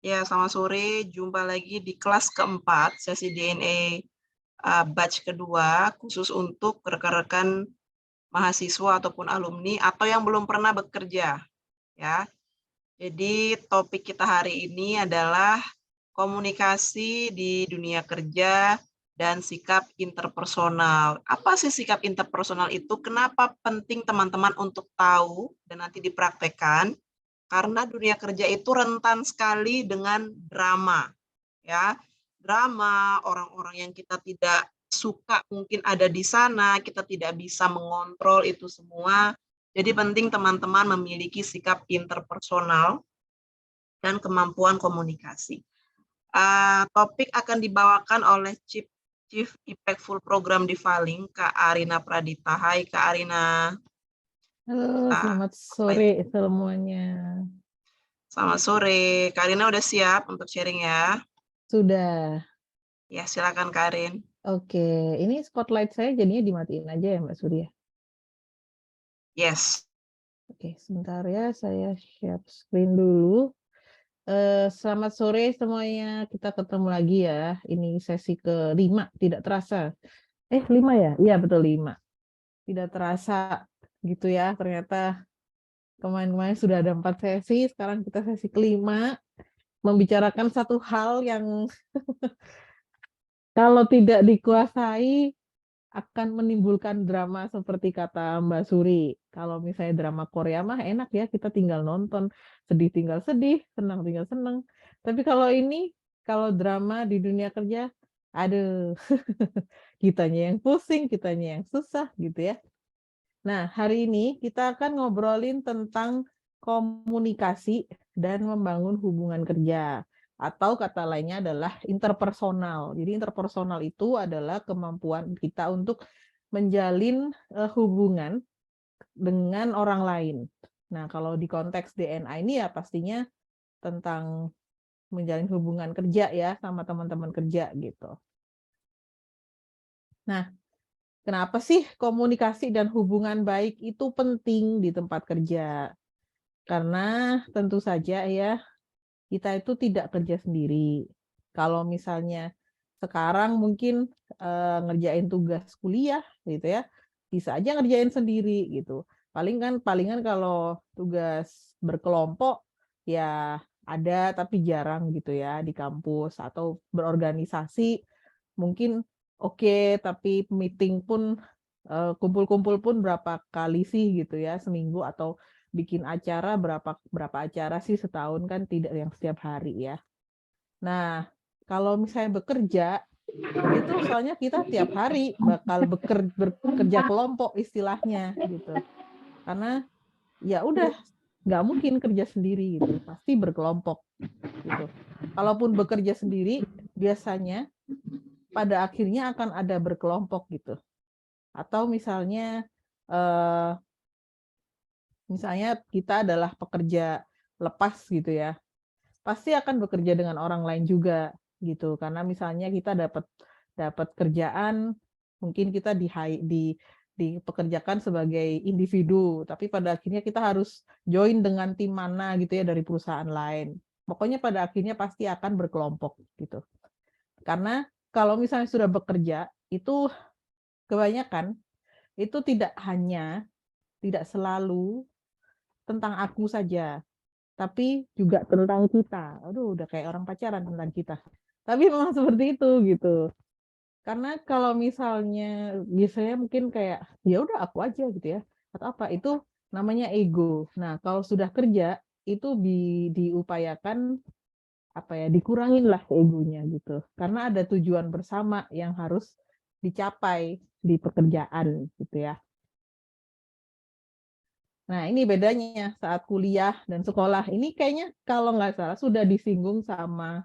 Ya, selamat sore. Jumpa lagi di kelas keempat, sesi DNA batch kedua, khusus untuk rekan-rekan mahasiswa ataupun alumni atau yang belum pernah bekerja, ya. Jadi topik kita hari ini adalah komunikasi di dunia kerja dan sikap interpersonal. Apa sih sikap interpersonal itu? Kenapa penting teman-teman untuk tahu dan nanti dipraktekkan? Karena dunia kerja itu rentan sekali dengan drama, ya. Drama, orang-orang yang kita tidak suka mungkin ada di sana, kita tidak bisa mengontrol itu semua. Jadi penting teman-teman memiliki sikap interpersonal dan kemampuan komunikasi. Topik akan dibawakan oleh Chief Impactful Program Devaling, Kak Arina Pradita. Hai Kak Arina. Halo, selamat Baik. sore semuanya. Selamat sore. Kak Arina udah siap untuk sharing ya? Sudah. Ya, silakan Kak Arin. Oke, ini spotlight saya jadinya dimatiin aja ya Mbak Surya. Yes. Oke, sebentar ya, saya share screen dulu. Selamat sore semuanya, kita ketemu lagi ya. Ini sesi ke-5, tidak terasa. 5 ya? Iya betul 5. Tidak terasa gitu ya, ternyata kemarin-kemarin sudah ada 4 sesi, sekarang kita sesi ke-5. Membicarakan satu hal yang kalau tidak dikuasai akan menimbulkan drama seperti kata Mbak Suri. Kalau misalnya drama Korea mah enak ya, kita tinggal nonton, sedih tinggal sedih, senang tinggal senang. Tapi kalau drama di dunia kerja, aduh, kitanya yang pusing, kitanya yang susah gitu ya. Nah, hari ini kita akan ngobrolin tentang komunikasi dan membangun hubungan kerja. Atau kata lainnya adalah interpersonal. Jadi interpersonal itu adalah kemampuan kita untuk menjalin hubungan dengan orang lain. Nah, kalau di konteks DNA ini ya pastinya tentang menjalin hubungan kerja ya sama teman-teman kerja gitu. Nah, kenapa sih komunikasi dan hubungan baik itu penting di tempat kerja? Karena tentu saja ya, kita itu tidak kerja sendiri. Kalau misalnya sekarang mungkin ngerjain tugas kuliah gitu ya, bisa aja ngerjain sendiri gitu. Palingan kalau tugas berkelompok ya ada tapi jarang gitu ya di kampus atau berorganisasi mungkin oke, tapi meeting pun kumpul-kumpul pun berapa kali sih gitu ya seminggu atau bikin acara berapa acara sih setahun kan tidak yang setiap hari ya. Nah, kalau misalnya bekerja itu soalnya kita tiap hari bakal bekerja kelompok istilahnya gitu. Karena ya udah nggak mungkin kerja sendiri gitu, pasti berkelompok gitu. Kalaupun bekerja sendiri biasanya pada akhirnya akan ada berkelompok gitu. Atau misalnya kita adalah pekerja lepas gitu ya, pasti akan bekerja dengan orang lain juga gitu. Karena misalnya kita dapat kerjaan, mungkin kita dipekerjakan sebagai individu, tapi pada akhirnya kita harus join dengan tim mana gitu ya dari perusahaan lain. Pokoknya pada akhirnya pasti akan berkelompok gitu. Karena kalau misalnya sudah bekerja, itu kebanyakan itu tidak selalu tentang aku saja, tapi juga tentang kita. Aduh, udah kayak orang pacaran tentang kita. Tapi memang seperti itu gitu. Karena kalau misalnya biasanya mungkin kayak ya udah aku aja gitu ya. Atau apa itu namanya ego. Nah, kalau sudah kerja itu diupayakan apa ya, dikurangin lah egonya gitu. Karena ada tujuan bersama yang harus dicapai di pekerjaan gitu ya. Nah, ini bedanya saat kuliah dan sekolah. Ini kayaknya kalau nggak salah sudah disinggung sama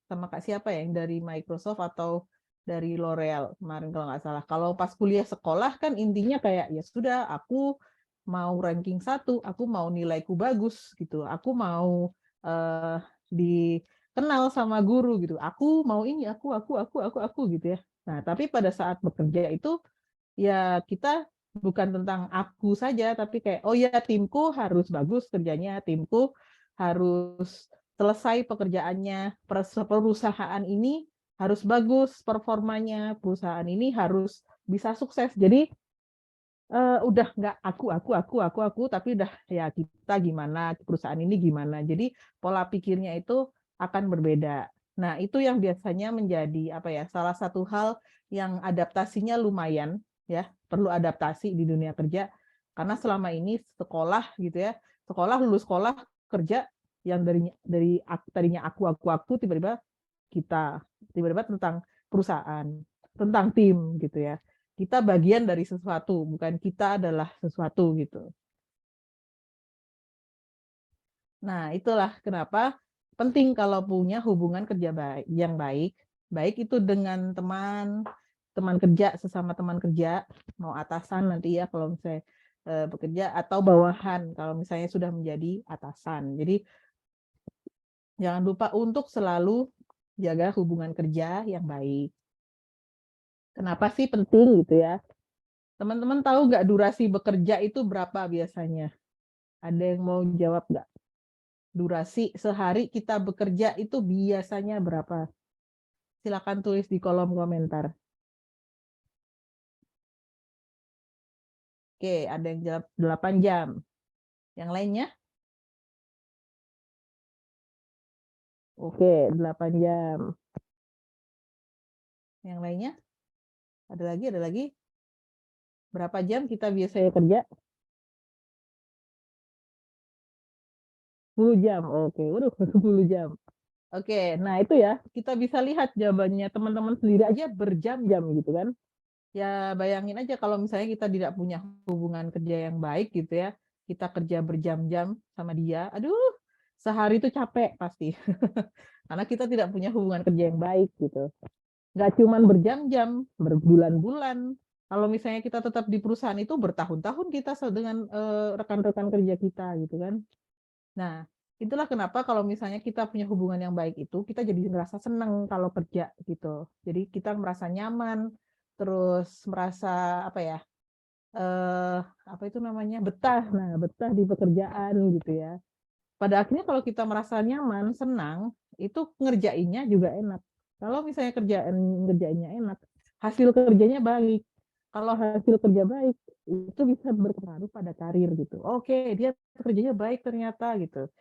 Kak siapa ya, yang dari Microsoft atau dari L'Oreal kemarin kalau nggak salah. Kalau pas kuliah sekolah kan intinya kayak ya sudah aku mau ranking 1, aku mau nilaiku bagus gitu. Aku mau dikenal sama guru gitu. Aku mau ini, aku gitu ya. Nah, tapi pada saat bekerja itu ya kita bukan tentang aku saja, tapi kayak, oh ya timku harus bagus kerjanya, timku harus selesai pekerjaannya, perusahaan ini harus bagus performanya, perusahaan ini harus bisa sukses. Jadi udah nggak aku, tapi udah ya kita gimana, perusahaan ini gimana. Jadi pola pikirnya itu akan berbeda. Nah, itu yang biasanya menjadi apa ya, salah satu hal yang adaptasinya lumayan ya, perlu adaptasi di dunia kerja karena selama ini sekolah gitu ya, lulus sekolah kerja yang tadinya aku tiba-tiba kita, tiba-tiba tentang perusahaan, tentang tim gitu ya. Kita bagian dari sesuatu, bukan kita adalah sesuatu gitu. Nah, itulah kenapa penting kalau punya hubungan kerja yang baik. Baik itu dengan teman kerja, sesama teman kerja, mau atasan nanti ya kalau misalnya bekerja, atau bawahan kalau misalnya sudah menjadi atasan. Jadi jangan lupa untuk selalu jaga hubungan kerja yang baik. Kenapa sih penting gitu ya? Teman-teman tahu nggak durasi bekerja itu berapa biasanya? Ada yang mau jawab nggak? Durasi sehari kita bekerja itu biasanya berapa? Silakan tulis di kolom komentar. Oke, ada yang jawab 8 jam. Yang lainnya? Oke, 8 jam. Yang lainnya? Ada lagi? Berapa jam kita biasanya kerja? 10 jam. Oke, waduh, 10 jam. Oke, nah itu ya, kita bisa lihat jawabannya teman-teman sendiri aja berjam-jam gitu kan. Ya bayangin aja kalau misalnya kita tidak punya hubungan kerja yang baik gitu ya, kita kerja berjam-jam sama dia, aduh, sehari itu capek pasti. Karena kita tidak punya hubungan kerja yang baik gitu. Nggak cuman berjam-jam, berbulan-bulan. Kalau misalnya kita tetap di perusahaan itu bertahun-tahun kita dengan rekan-rekan kerja kita gitu kan. Nah, itulah kenapa kalau misalnya kita punya hubungan yang baik itu, kita jadi merasa senang kalau kerja gitu. Jadi kita merasa nyaman, terus merasa apa ya, apa itu namanya, betah. Nah, betah di pekerjaan gitu ya. Pada akhirnya kalau kita merasa nyaman, senang, itu ngerjainnya juga enak. Kalau misalnya ngerjainnya enak, hasil kerjanya baik. Kalau hasil kerja baik, itu bisa berpengaruh pada karir gitu. Oke, dia kerjanya baik ternyata gitu.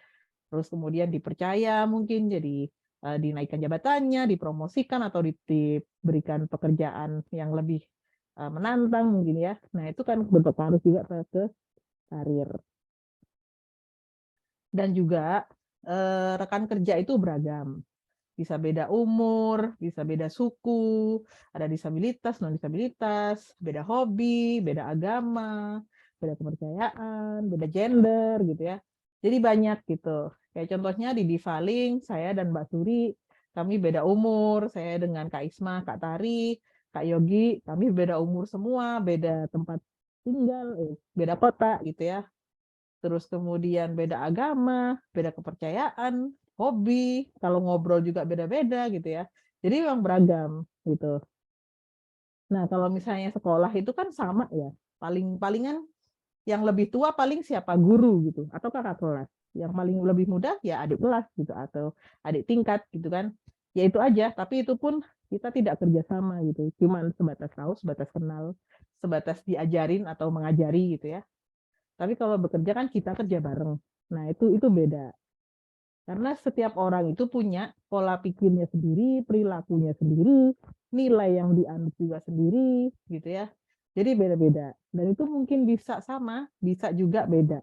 Terus kemudian dipercaya mungkin jadi dinaikkan jabatannya, dipromosikan atau diberikan pekerjaan yang lebih menantang mungkin ya. Nah, itu kan berpengaruh juga ke karir. Dan juga rekan kerja itu beragam. Bisa beda umur, bisa beda suku, ada disabilitas, non disabilitas, beda hobi, beda agama, beda kepercayaan, beda gender gitu ya. Jadi banyak gitu. Kayak contohnya di Divaling, saya dan Mbak Suri, kami beda umur, saya dengan Kak Isma, Kak Tari, Kak Yogi, kami beda umur semua, beda tempat tinggal, beda kota gitu ya. Terus kemudian beda agama, beda kepercayaan, hobi, kalau ngobrol juga beda-beda gitu ya. Jadi memang beragam gitu. Nah, kalau misalnya sekolah itu kan sama ya. Palingan yang lebih tua paling siapa, guru gitu atau kakak kelas. Yang paling lebih muda ya adik kelas gitu atau adik tingkat gitu kan. Ya itu aja, tapi itu pun kita tidak kerjasama gitu. Cuman sebatas tahu, sebatas kenal, sebatas diajarin atau mengajari gitu ya. Tapi kalau bekerja kan kita kerja bareng. Nah, itu beda. Karena setiap orang itu punya pola pikirnya sendiri, perilakunya sendiri, nilai yang dianut juga sendiri, gitu ya. Jadi beda-beda. Dan itu mungkin bisa sama, bisa juga beda.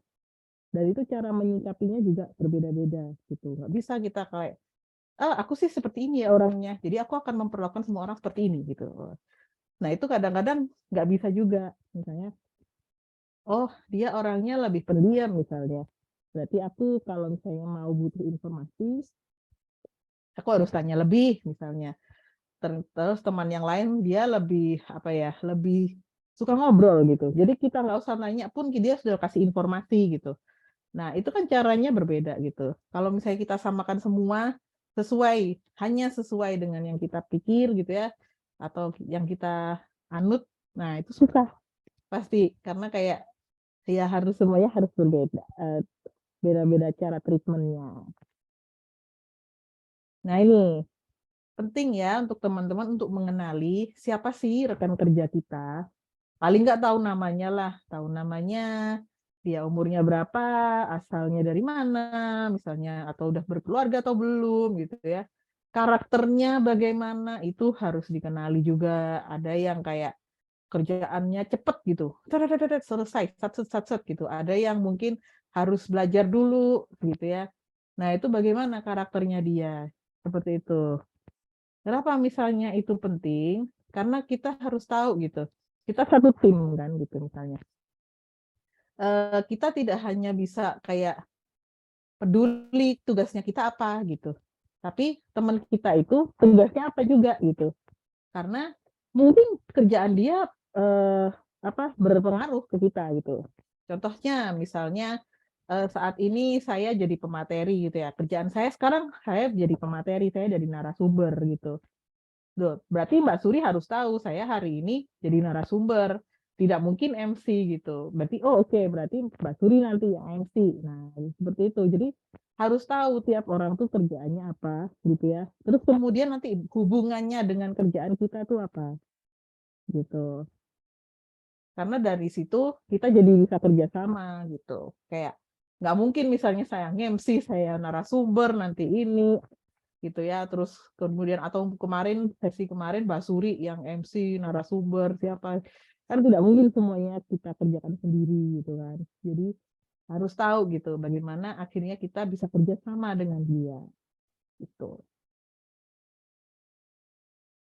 Dan itu cara menyikapinya juga berbeda-beda, gitu. Nggak bisa kita kayak, aku sih seperti ini ya orangnya, jadi aku akan memperlakukan semua orang seperti ini, gitu. Nah, itu kadang-kadang nggak bisa juga. Misalnya, oh dia orangnya lebih pendiam misalnya. Berarti aku kalau misalnya mau butuh informasi, aku harus tanya lebih misalnya. Terus teman yang lain dia lebih apa ya, lebih suka ngobrol gitu. Jadi kita nggak usah nanya pun dia sudah kasih informasi gitu. Nah itu kan caranya berbeda gitu. Kalau misalnya kita samakan semua hanya sesuai dengan yang kita pikir gitu ya, atau yang kita anut, nah itu susah. pasti karena kayak ya harus semuanya harus berbeda, beda-beda cara treatment-nya. Nah ini penting ya untuk teman-teman untuk mengenali siapa sih rekan kerja kita. Paling nggak tahu namanya lah, tahu namanya, dia umurnya berapa, asalnya dari mana, misalnya, atau udah berkeluarga atau belum gitu ya. Karakternya bagaimana itu harus dikenali juga. Ada yang kayak kerjaannya cepet gitu, selesai, sat gitu. Ada yang mungkin harus belajar dulu gitu ya. Nah itu bagaimana karakternya dia, seperti itu. Kenapa misalnya itu penting? Karena kita harus tahu gitu. Kita satu tim kan gitu misalnya. Kita tidak hanya bisa kayak peduli tugasnya kita apa gitu. Tapi teman kita itu tugasnya apa juga gitu. Karena mungkin kerjaan dia berpengaruh ke kita gitu. Contohnya misalnya saat ini saya jadi pemateri gitu ya. Kerjaan saya sekarang saya jadi pemateri, saya jadi narasumber gitu. Loh, berarti Mbak Suri harus tahu saya hari ini jadi narasumber, tidak mungkin MC gitu. Berarti oh oke, berarti Mbak Suri nanti yang MC. Nah, seperti itu. Jadi harus tahu tiap orang tuh kerjaannya apa gitu ya. Terus kemudian nanti hubungannya dengan kerjaan kita tuh apa gitu. Karena dari situ kita jadi bisa kerja sama gitu. Kayak nggak mungkin misalnya saya MC, saya narasumber nanti ini gitu ya. Terus kemudian atau kemarin sesi kemarin Basuri yang MC narasumber siapa, kan tidak mungkin semuanya kita kerjakan sendiri gitu kan. Jadi harus tahu gitu bagaimana akhirnya kita bisa kerja sama dengan dia gitu.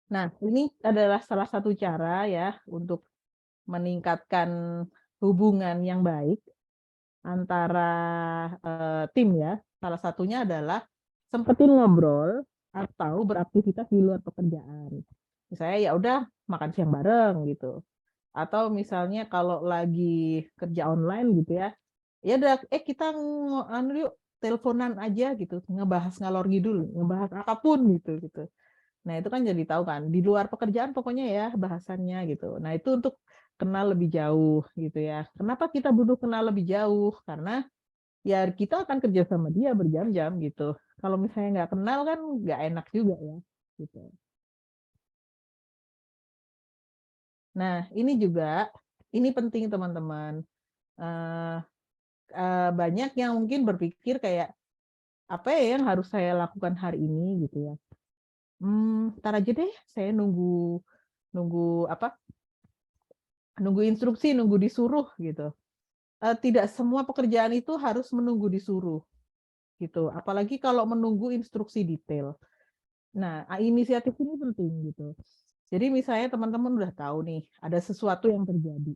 Nah ini adalah salah satu cara ya untuk meningkatkan hubungan yang baik antara tim ya. Salah satunya adalah sempetin ngobrol atau beraktivitas di luar pekerjaan. Misalnya ya udah makan siang bareng gitu. Atau misalnya kalau lagi kerja online gitu ya, ya udah kita anu yuk teleponan aja gitu, ngebahas ngalor ngidul, ngebahas apapun gitu gitu. Nah, itu kan jadi tahu kan, di luar pekerjaan pokoknya ya bahasannya gitu. Nah, itu untuk kenal lebih jauh gitu ya. Kenapa kita butuh kenal lebih jauh? Karena ya kita akan kerja sama dia berjam-jam gitu. Kalau misalnya nggak kenal kan nggak enak juga ya. Gitu. Nah, ini juga, ini penting teman-teman. Eh, banyak yang mungkin berpikir kayak, apa ya yang harus saya lakukan hari ini gitu ya. Ntar aja deh, saya nunggu nunggu apa nunggu instruksi, nunggu disuruh gitu. Tidak semua pekerjaan itu harus menunggu disuruh gitu. Apalagi kalau menunggu instruksi detail. Nah, inisiatif ini penting gitu. Jadi misalnya teman-teman udah tahu nih ada sesuatu yang terjadi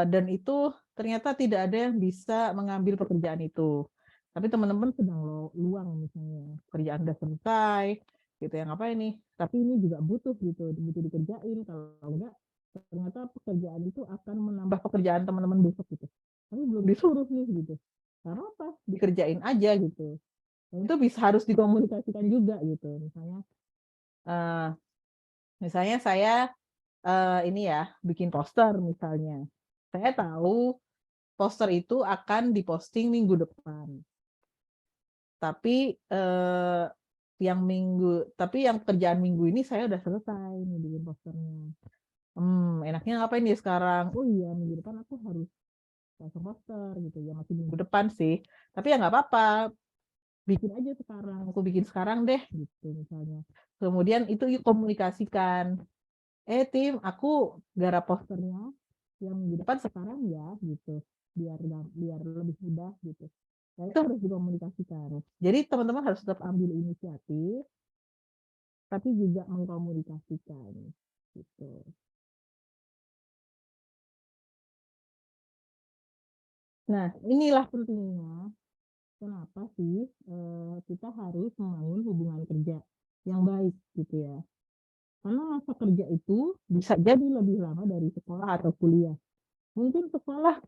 dan itu ternyata tidak ada yang bisa mengambil pekerjaan itu. Tapi teman-teman sedang luang misalnya kerjaan udah selesai gitu yang apa ini. Tapi ini juga butuh gitu, butuh dikerjain. Kalau enggak ternyata pekerjaan itu akan menambah pekerjaan teman-teman besok gitu. Tapi belum disuruh nih gitu. Karena apa? Dikerjain aja gitu. Dan itu bisa harus dikomunikasikan juga gitu. Uh, misalnya saya ini ya bikin poster misalnya. Saya tahu poster itu akan diposting minggu depan. Tapi yang kerjaan minggu ini saya udah selesai nih bikin posternya. Enaknya ngapain ya sekarang? Oh iya, minggu depan aku harus pasang poster gitu ya, masih minggu depan sih. Tapi ya nggak apa-apa, bikin aja sekarang. Aku bikin sekarang deh gitu misalnya. Kemudian itu komunikasikan. Tim, aku garap posternya yang minggu depan sekarang ya gitu. Biar lebih mudah gitu. Nah, itu harus dikomunikasikan. Jadi teman-teman harus tetap ambil inisiatif, tapi juga mengkomunikasikan gitu. Nah, inilah pentingnya kenapa sih kita harus membangun hubungan kerja yang baik gitu ya. Karena masa kerja itu bisa jadi lebih lama dari sekolah atau kuliah. Mungkin sekolah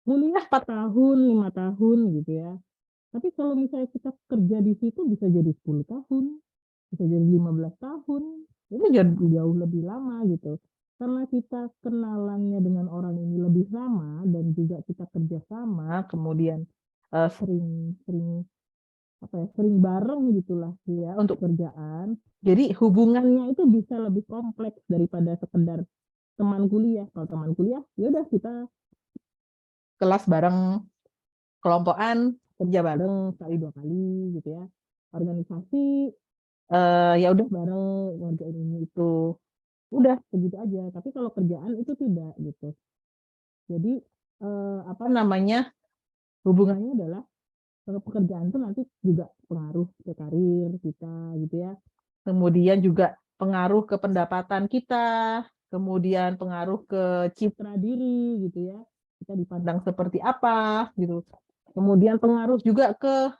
kuliah 4 tahun, 5 tahun gitu ya. Tapi kalau misalnya kita kerja di situ bisa jadi 10 tahun, bisa jadi 15 tahun. Itu jauh lebih lama gitu. karena kita kenalannya dengan orang ini lebih lama dan juga kita kerjasama, kemudian sering sering apa ya, sering bareng gitulah ya untuk kerjaan. Jadi hubungannya itu bisa lebih kompleks daripada sekedar teman kuliah. Kalau teman kuliah, ya udah kita kelas bareng, kelompokan, kerja bareng sekali 2 kali gitu ya. Organisasi ya udah bareng ngerjain ini itu. Udah segitu aja. Tapi kalau kerjaan itu tidak gitu. Jadi apa namanya? Hubungannya adalah kalau pekerjaan itu nanti juga pengaruh ke karir kita gitu ya. Kemudian juga pengaruh ke pendapatan kita, kemudian pengaruh ke citra diri gitu ya. Kita dipandang seperti apa gitu. Kemudian pengaruh juga ke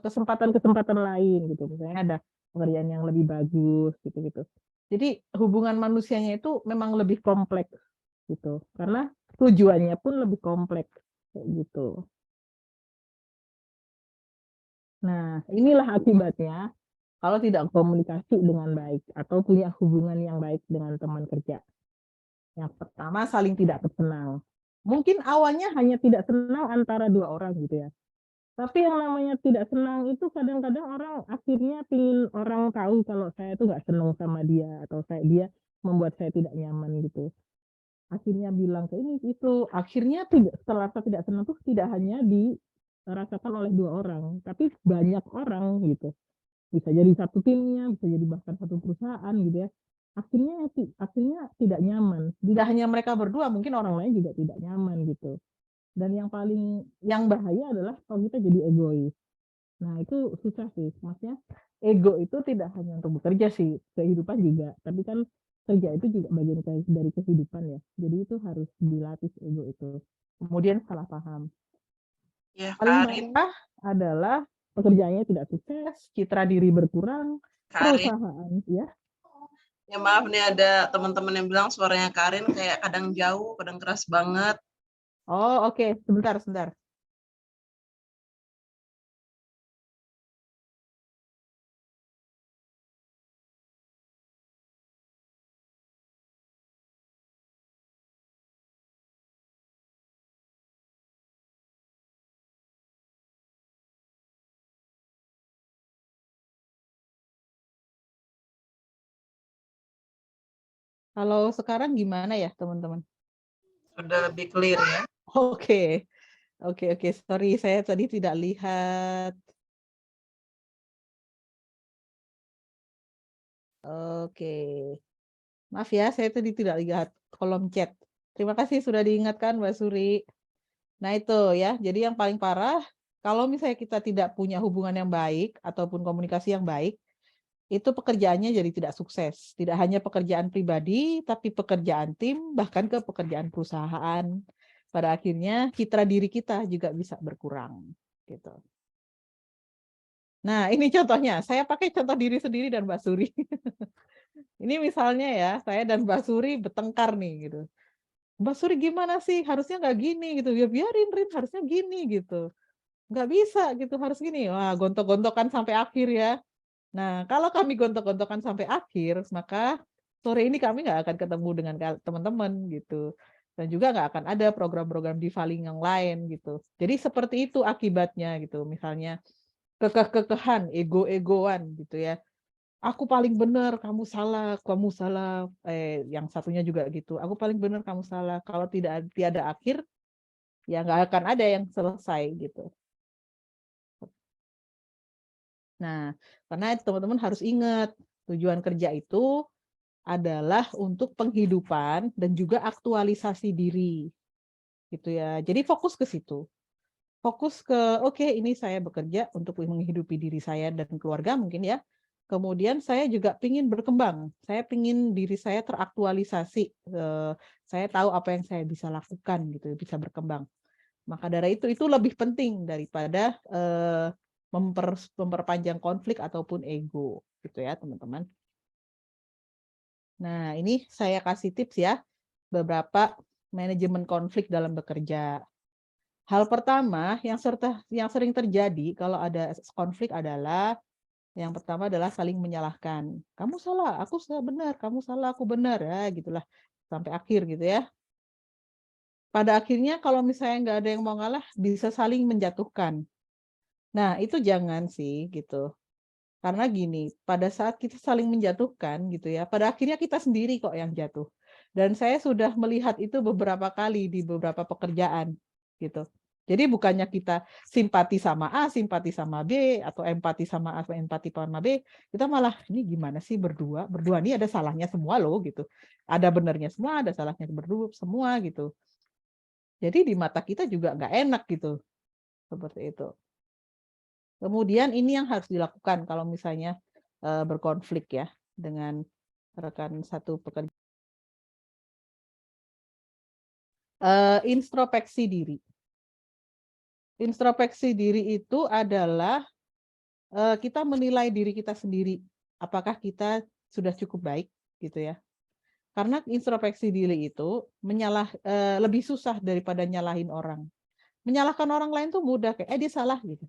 kesempatan-kesempatan lain gitu. Misalnya ada pekerjaan yang lebih bagus gitu-gitu. Jadi hubungan manusianya itu memang lebih kompleks gitu. Karena tujuannya pun lebih kompleks kayak gitu. Nah, inilah akibatnya kalau tidak komunikasi dengan baik atau punya hubungan yang baik dengan teman kerja. Yang pertama, saling tidak bersenang. Mungkin awalnya hanya tidak senang antara 2 orang gitu ya. Tapi yang namanya tidak senang itu kadang-kadang orang akhirnya pingin orang tahu kalau saya tuh nggak senang sama dia atau dia membuat saya tidak nyaman gitu. Akhirnya bilang ke ini itu. Akhirnya setelah saya tidak senang tuh tidak hanya dirasakan oleh 2 orang, tapi banyak orang gitu. Bisa jadi satu timnya, bisa jadi bahkan satu perusahaan gitu ya. Akhirnya tidak nyaman. Tidak hanya mereka berdua, mungkin orang lain juga tidak nyaman gitu. Dan yang bahaya adalah kalau kita jadi egois. Nah, itu susah sih. Maksudnya ego itu tidak hanya untuk bekerja sih, kehidupan juga. Tapi kan kerja itu juga bagian dari kehidupan ya. Jadi itu harus dilatih ego itu. Kemudian salah paham. Ya, Paling Karin, parah adalah pekerjaannya tidak sukses, citra diri berkurang, Karin. perusahaan ya. Ya maaf nih ada teman-teman yang bilang suaranya Karin kayak kadang jauh, kadang keras banget. Oh, oke. Sebentar, sebentar. Kalau sekarang gimana ya, teman-teman? Sudah lebih clear ya. Oke. Oke. Sorry, saya tadi tidak lihat. Oke. Maaf ya, saya tadi tidak lihat kolom chat. Terima kasih sudah diingatkan, Mbak Suri. Nah, itu ya. Jadi yang paling parah, kalau misalnya kita tidak punya hubungan yang baik ataupun komunikasi yang baik, itu pekerjaannya jadi tidak sukses. Tidak hanya pekerjaan pribadi, tapi pekerjaan tim, bahkan ke pekerjaan perusahaan. Pada akhirnya citra diri kita juga bisa berkurang. Gitu. Nah, ini contohnya. Saya pakai contoh diri sendiri dan Mbak Suri. Ini misalnya ya, saya dan Mbak Suri bertengkar nih gitu. Mbak Suri gimana sih? Harusnya nggak gini gitu. Ya biarin, Rin, harusnya gini gitu. Nggak bisa gitu, harus gini. Wah, gontok-gontokan sampai akhir ya. Nah, kalau kami gontok-gontokan sampai akhir, maka sore ini kami nggak akan ketemu dengan teman-teman gitu. Dan juga nggak akan ada program-program Divaling yang lain gitu. Jadi seperti itu akibatnya gitu. Misalnya kekeh-kekehan, ego-egoan gitu ya. Aku paling benar, kamu salah, kamu salah. Yang satunya juga gitu. Aku paling benar, kamu salah. Kalau tiada akhir, ya nggak akan ada yang selesai gitu. Nah, karena teman-teman harus ingat, tujuan kerja itu adalah untuk penghidupan dan juga aktualisasi diri. Gitu ya. Jadi fokus ke situ. Fokus ke, oke, ini saya bekerja untuk menghidupi diri saya dan keluarga mungkin ya. Kemudian saya juga ingin berkembang. Saya ingin diri saya teraktualisasi. Saya tahu apa yang saya bisa lakukan gitu, bisa berkembang. Maka dari itu lebih penting daripada memperpanjang konflik ataupun ego, gitu ya teman-teman. Nah, ini saya kasih tips ya, beberapa manajemen konflik dalam bekerja. Hal pertama yang sering terjadi kalau ada konflik adalah Yang pertama adalah saling menyalahkan. Kamu salah, aku benar, kamu salah, aku benar, ya gitulah sampai akhir gitu ya. Pada akhirnya kalau misalnya nggak ada yang mau ngalah, bisa saling menjatuhkan. Nah, itu jangan sih gitu. Karena gini, pada saat kita saling menjatuhkan gitu ya, pada akhirnya kita sendiri kok yang jatuh. Dan saya sudah melihat itu beberapa kali di beberapa pekerjaan gitu. Jadi bukannya kita simpati sama A, simpati sama B, atau empati sama A, atau empati sama B, kita malah ini gimana sih berdua? Berdua ini ada salahnya semua loh gitu. Ada benernya semua, ada salahnya berdua semua gitu. Jadi di mata kita juga nggak enak gitu, seperti itu. Kemudian ini yang harus dilakukan kalau misalnya berkonflik ya dengan rekan satu pekerja. Introspeksi diri. Introspeksi diri itu adalah kita menilai diri kita sendiri. Apakah kita sudah cukup baik gitu ya. Karena introspeksi diri itu lebih susah daripada nyalahin orang. Menyalahkan orang lain tuh mudah kayak dia salah gitu.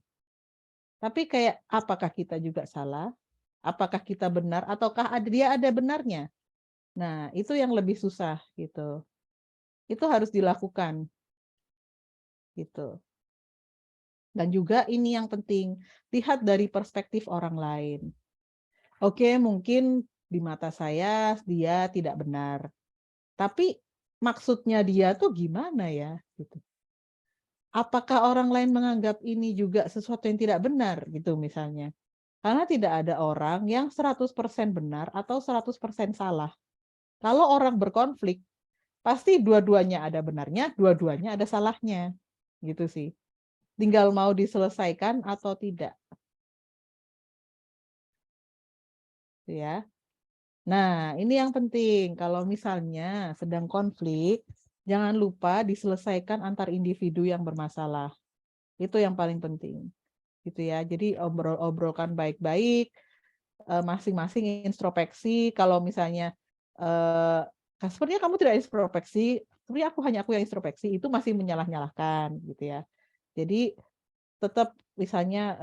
Tapi kayak apakah kita juga salah? Apakah kita benar ataukah dia ada benarnya? Nah, itu yang lebih susah gitu. Itu harus dilakukan gitu. Dan juga ini yang penting, lihat dari perspektif orang lain. Oke, mungkin di mata saya dia tidak benar. Tapi maksudnya dia tuh gimana ya gitu. Apakah orang lain menganggap ini juga sesuatu yang tidak benar gitu misalnya. Karena tidak ada orang yang 100% benar atau 100% salah. Kalau orang berkonflik, pasti dua-duanya ada benarnya, dua-duanya ada salahnya. Gitu sih. Tinggal mau diselesaikan atau tidak. Ya. Nah, ini yang penting. Kalau misalnya sedang konflik, jangan lupa diselesaikan antar individu yang bermasalah. Itu yang paling penting. Gitu ya. Jadi obrolkan baik-baik, masing-masing introspeksi. Kalau misalnya sepertinya kamu tidak introspeksi, sebenarnya aku yang introspeksi, itu masih menyalah-nyalahkan gitu ya. Jadi tetap misalnya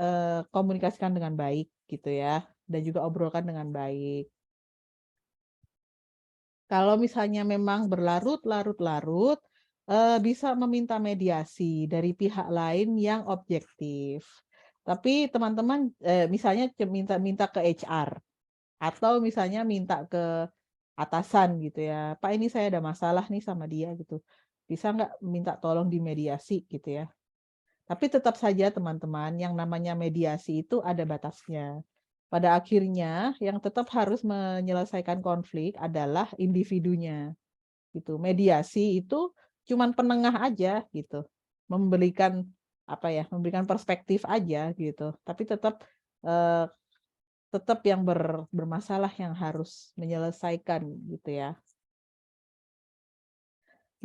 komunikasikan dengan baik gitu ya, dan juga obrolkan dengan baik. Kalau misalnya memang berlarut-larut, bisa meminta mediasi dari pihak lain yang objektif. Tapi teman-teman misalnya minta ke HR atau misalnya minta ke atasan gitu ya, Pak ini saya ada masalah nih sama dia gitu. Bisa nggak minta tolong dimediasi gitu ya. Tapi tetap saja teman-teman, yang namanya mediasi itu ada batasnya. Pada akhirnya yang tetap harus menyelesaikan konflik adalah individunya. Gitu. Mediasi itu cuman penengah aja gitu. Memberikan memberikan perspektif aja gitu. Tapi tetap eh, yang bermasalah yang harus menyelesaikan gitu ya.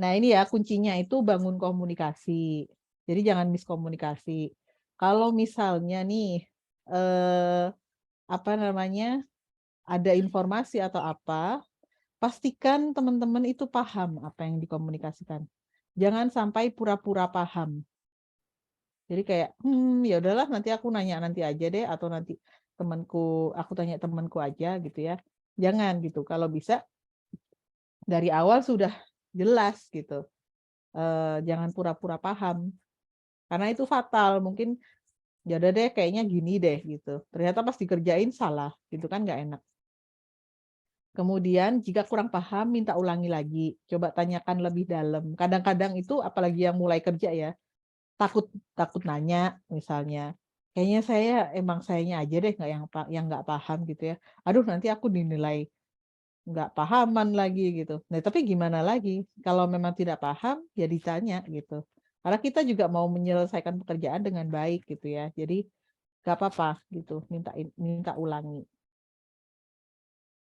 Nah, ini ya kuncinya itu bangun komunikasi. Jadi jangan miskomunikasi. Kalau misalnya nih eh ada informasi atau apa, pastikan teman-teman itu paham apa yang dikomunikasikan. Jangan sampai pura-pura paham. Jadi kayak, ya udahlah nanti aku nanya nanti aja deh atau nanti aku tanya temanku aja gitu ya. Jangan gitu. Kalau bisa dari awal sudah jelas gitu. Jangan pura-pura paham. Karena itu fatal. Mungkin ya udah deh kayaknya gini deh gitu. Ternyata pas dikerjain salah, gitu kan nggak enak. Kemudian jika kurang paham minta ulangi lagi, coba tanyakan lebih dalam. Kadang-kadang itu apalagi yang mulai kerja ya, takut takut nanya misalnya. Kayaknya sayanya aja deh yang nggak paham gitu ya. Aduh nanti aku dinilai nggak pahaman lagi gitu. Nah tapi gimana lagi? Kalau memang tidak paham ya ditanya gitu. Karena kita juga mau menyelesaikan pekerjaan dengan baik gitu ya. Jadi nggak apa-apa gitu, minta ulangi.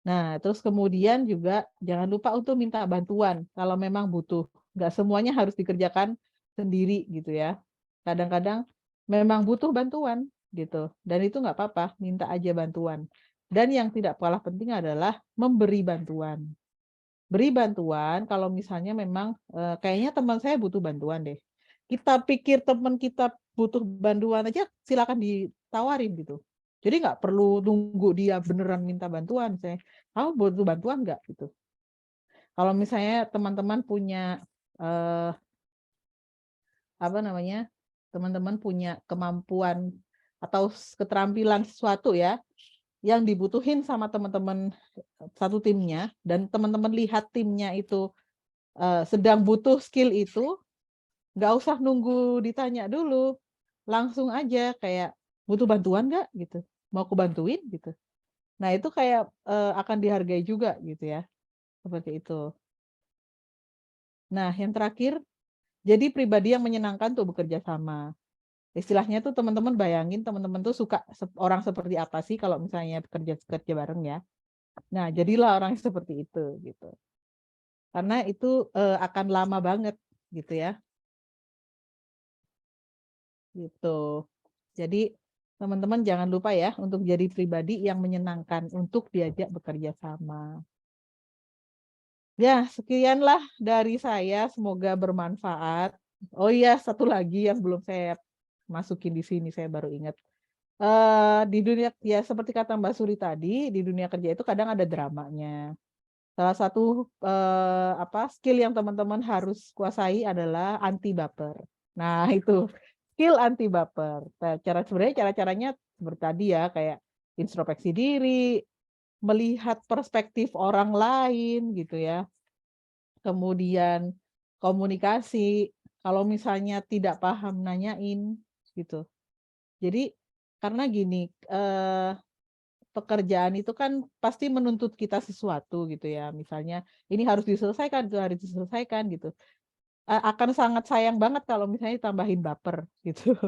Nah, terus kemudian juga jangan lupa untuk minta bantuan kalau memang butuh. Nggak semuanya harus dikerjakan sendiri gitu ya. Kadang-kadang memang butuh bantuan gitu. Dan itu nggak apa-apa, minta aja bantuan. Dan yang tidak kalah penting adalah memberi bantuan. Beri bantuan kalau misalnya memang kayaknya teman saya butuh bantuan deh. Kita pikir teman kita butuh bantuan aja, silakan ditawarin gitu. Jadi nggak perlu tunggu dia beneran minta bantuan. Saya, kamu butuh bantuan nggak gitu. Kalau misalnya teman-teman punya apa namanya, teman-teman punya kemampuan atau keterampilan sesuatu ya, yang dibutuhin sama teman-teman satu timnya, dan teman-teman lihat timnya itu sedang butuh skill itu, nggak usah nunggu ditanya dulu, langsung aja kayak butuh bantuan nggak gitu, mau aku bantuin gitu. Nah itu kayak akan dihargai juga gitu ya, seperti itu. Nah yang terakhir, jadi pribadi yang menyenangkan tuh bekerja sama. Istilahnya tuh teman-teman bayangin teman-teman tuh suka orang seperti apa sih kalau misalnya kerja bareng ya. Nah jadilah orang yang seperti itu gitu. Karena itu akan lama banget gitu ya. Gitu. Jadi teman-teman jangan lupa ya untuk jadi pribadi yang menyenangkan untuk diajak bekerja sama. Ya, sekianlah dari saya, semoga bermanfaat. Oh iya, satu lagi yang belum saya masukin di sini, saya baru ingat. Di dunia ya seperti kata Mbak Suri tadi, di dunia kerja itu kadang ada dramanya. Salah satu skill yang teman-teman harus kuasai adalah anti baper. Nah, itu skill anti baper. Nah, sebenarnya cara-caranya seperti tadi ya, kayak introspeksi diri, melihat perspektif orang lain gitu ya. Kemudian komunikasi, kalau misalnya tidak paham nanyain gitu. Jadi karena gini, pekerjaan itu kan pasti menuntut kita sesuatu gitu ya. Misalnya ini harus diselesaikan, itu harus diselesaikan gitu. Akan sangat sayang banget kalau misalnya tambahin baper gitu.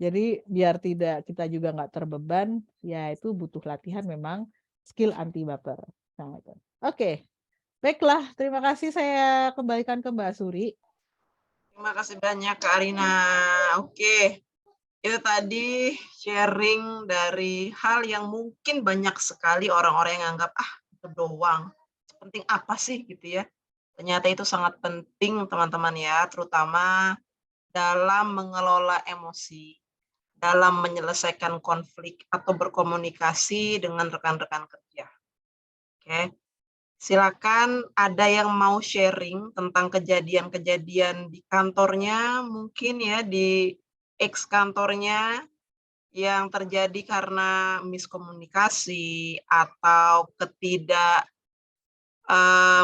Jadi biar tidak kita juga nggak terbeban, ya itu butuh latihan memang skill anti baper. Nah, itu. Oke, baiklah. Terima kasih, saya kembalikan ke Mbak Suri. Terima kasih banyak Kak Arina. Oke, itu tadi sharing dari hal yang mungkin banyak sekali orang-orang yang anggap, ah itu doang, penting apa sih gitu ya. Ternyata itu sangat penting teman-teman ya, terutama dalam mengelola emosi, dalam menyelesaikan konflik atau berkomunikasi dengan rekan-rekan kerja. Oke. Silakan ada yang mau sharing tentang kejadian-kejadian di kantornya, mungkin ya di ex kantornya yang terjadi karena miskomunikasi atau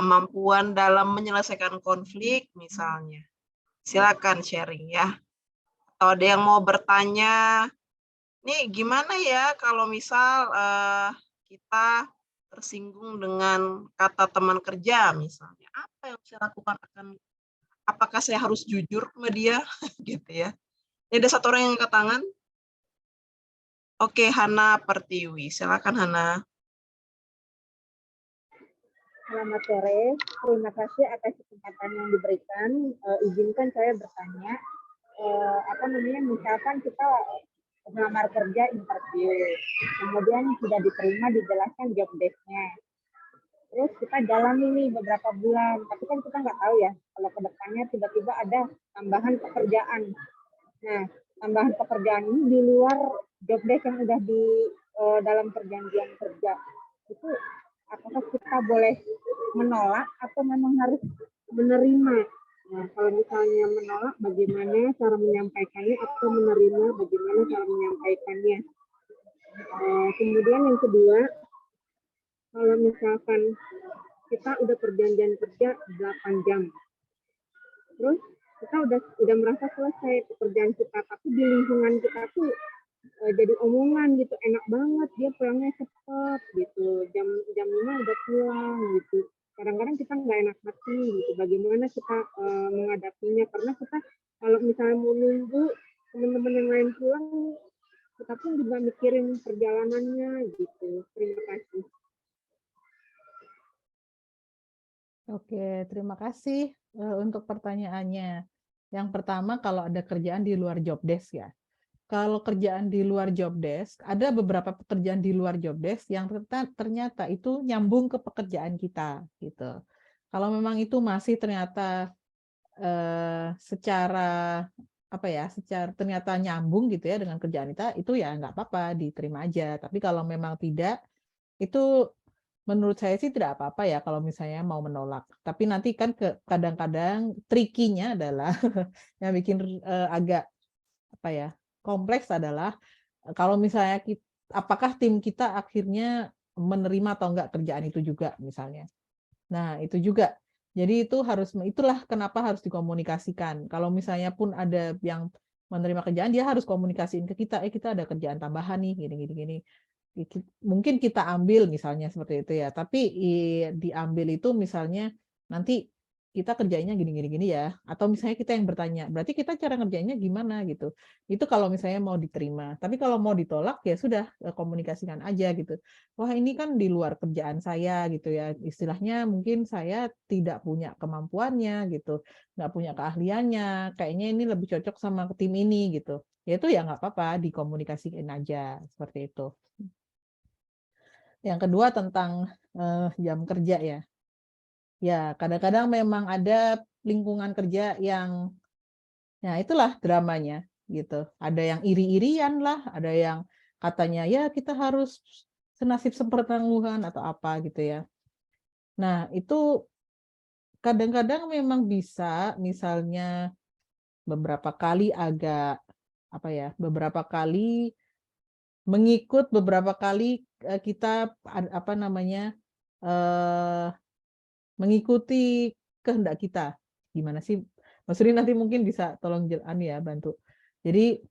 mampuan dalam menyelesaikan konflik misalnya. Silakan sharing ya. Atau ada yang mau bertanya, nih gimana ya kalau misal kita tersinggung dengan kata teman kerja misalnya, apa yang saya lakukan apakah saya harus jujur sama dia gitu ya. Ini ada satu orang yang angkat tangan. Oke, Hana Pertiwi. Silakan Hana. Selamat sore, terima kasih atas kesempatan yang diberikan. Izinkan saya bertanya, misalkan kita melamar kerja interview, kemudian sudah diterima, dijelaskan job desk-nya, terus kita jalani nih beberapa bulan, tapi kan kita nggak tahu ya, kalau ke depannya tiba-tiba ada tambahan pekerjaan. Nah, tambahan pekerjaan ini di luar job desk yang udah di dalam perjanjian kerja, itu apakah kita boleh menolak atau memang harus menerima? Nah, kalau misalnya menolak, bagaimana cara menyampaikannya, atau menerima, bagaimana cara menyampaikannya? Kemudian yang kedua, kalau misalkan kita udah perjanjian kerja 8 jam, terus kita udah merasa selesai pekerjaan kita, tapi di lingkungan kita tuh jadi omongan gitu, enak banget dia pulangnya cepat gitu, jam 5 udah pulang gitu. Kadang-kadang kita nggak enak hati gitu, bagaimana kita menghadapinya, karena kita kalau misalnya mau nunggu teman-teman yang lain pulang, kita pun juga mikirin perjalanannya gitu. Terima kasih. Oke, terima kasih untuk pertanyaannya. Yang pertama, kalau ada kerjaan di luar job desk ya. Kalau kerjaan di luar job desk, ada beberapa pekerjaan di luar job desk yang ternyata itu nyambung ke pekerjaan kita gitu. Kalau memang itu masih ternyata secara apa ya, secara ternyata nyambung gitu ya dengan kerjaan kita, itu ya nggak apa-apa, diterima aja. Tapi kalau memang tidak, itu menurut saya sih tidak apa-apa ya kalau misalnya mau menolak. Tapi nanti kan kadang-kadang trikinya adalah yang bikin agak apa ya, kompleks adalah kalau misalnya apakah tim kita akhirnya menerima atau enggak kerjaan itu juga misalnya. Nah, itu juga. Jadi itulah kenapa harus dikomunikasikan. Kalau misalnya pun ada yang menerima kerjaan, dia harus komunikasiin ke kita, kita ada kerjaan tambahan nih, gini. Mungkin kita ambil misalnya seperti itu ya, tapi diambil itu misalnya nanti kita kerjanya gini ya, atau misalnya kita yang bertanya, berarti kita cara ngerjainnya gimana gitu. Itu kalau misalnya mau diterima. Tapi kalau mau ditolak ya sudah, komunikasikan aja gitu. Wah, ini kan di luar kerjaan saya gitu ya. Istilahnya mungkin saya tidak punya kemampuannya gitu, nggak punya keahliannya, kayaknya ini lebih cocok sama tim ini gitu. Ya itu ya nggak apa-apa, dikomunikasikan aja seperti itu. Yang kedua tentang jam kerja ya. Ya, kadang-kadang memang ada lingkungan kerja yang, ya itulah dramanya gitu. Ada yang iri-irian lah, ada yang katanya ya kita harus senasib sepertanggungan atau apa gitu ya. Nah, itu kadang-kadang memang bisa misalnya beberapa kali beberapa kali mengikut, beberapa kali kita apa namanya mengikuti kehendak kita. Gimana sih? Mas Suri nanti mungkin bisa tolong bantu. Jadi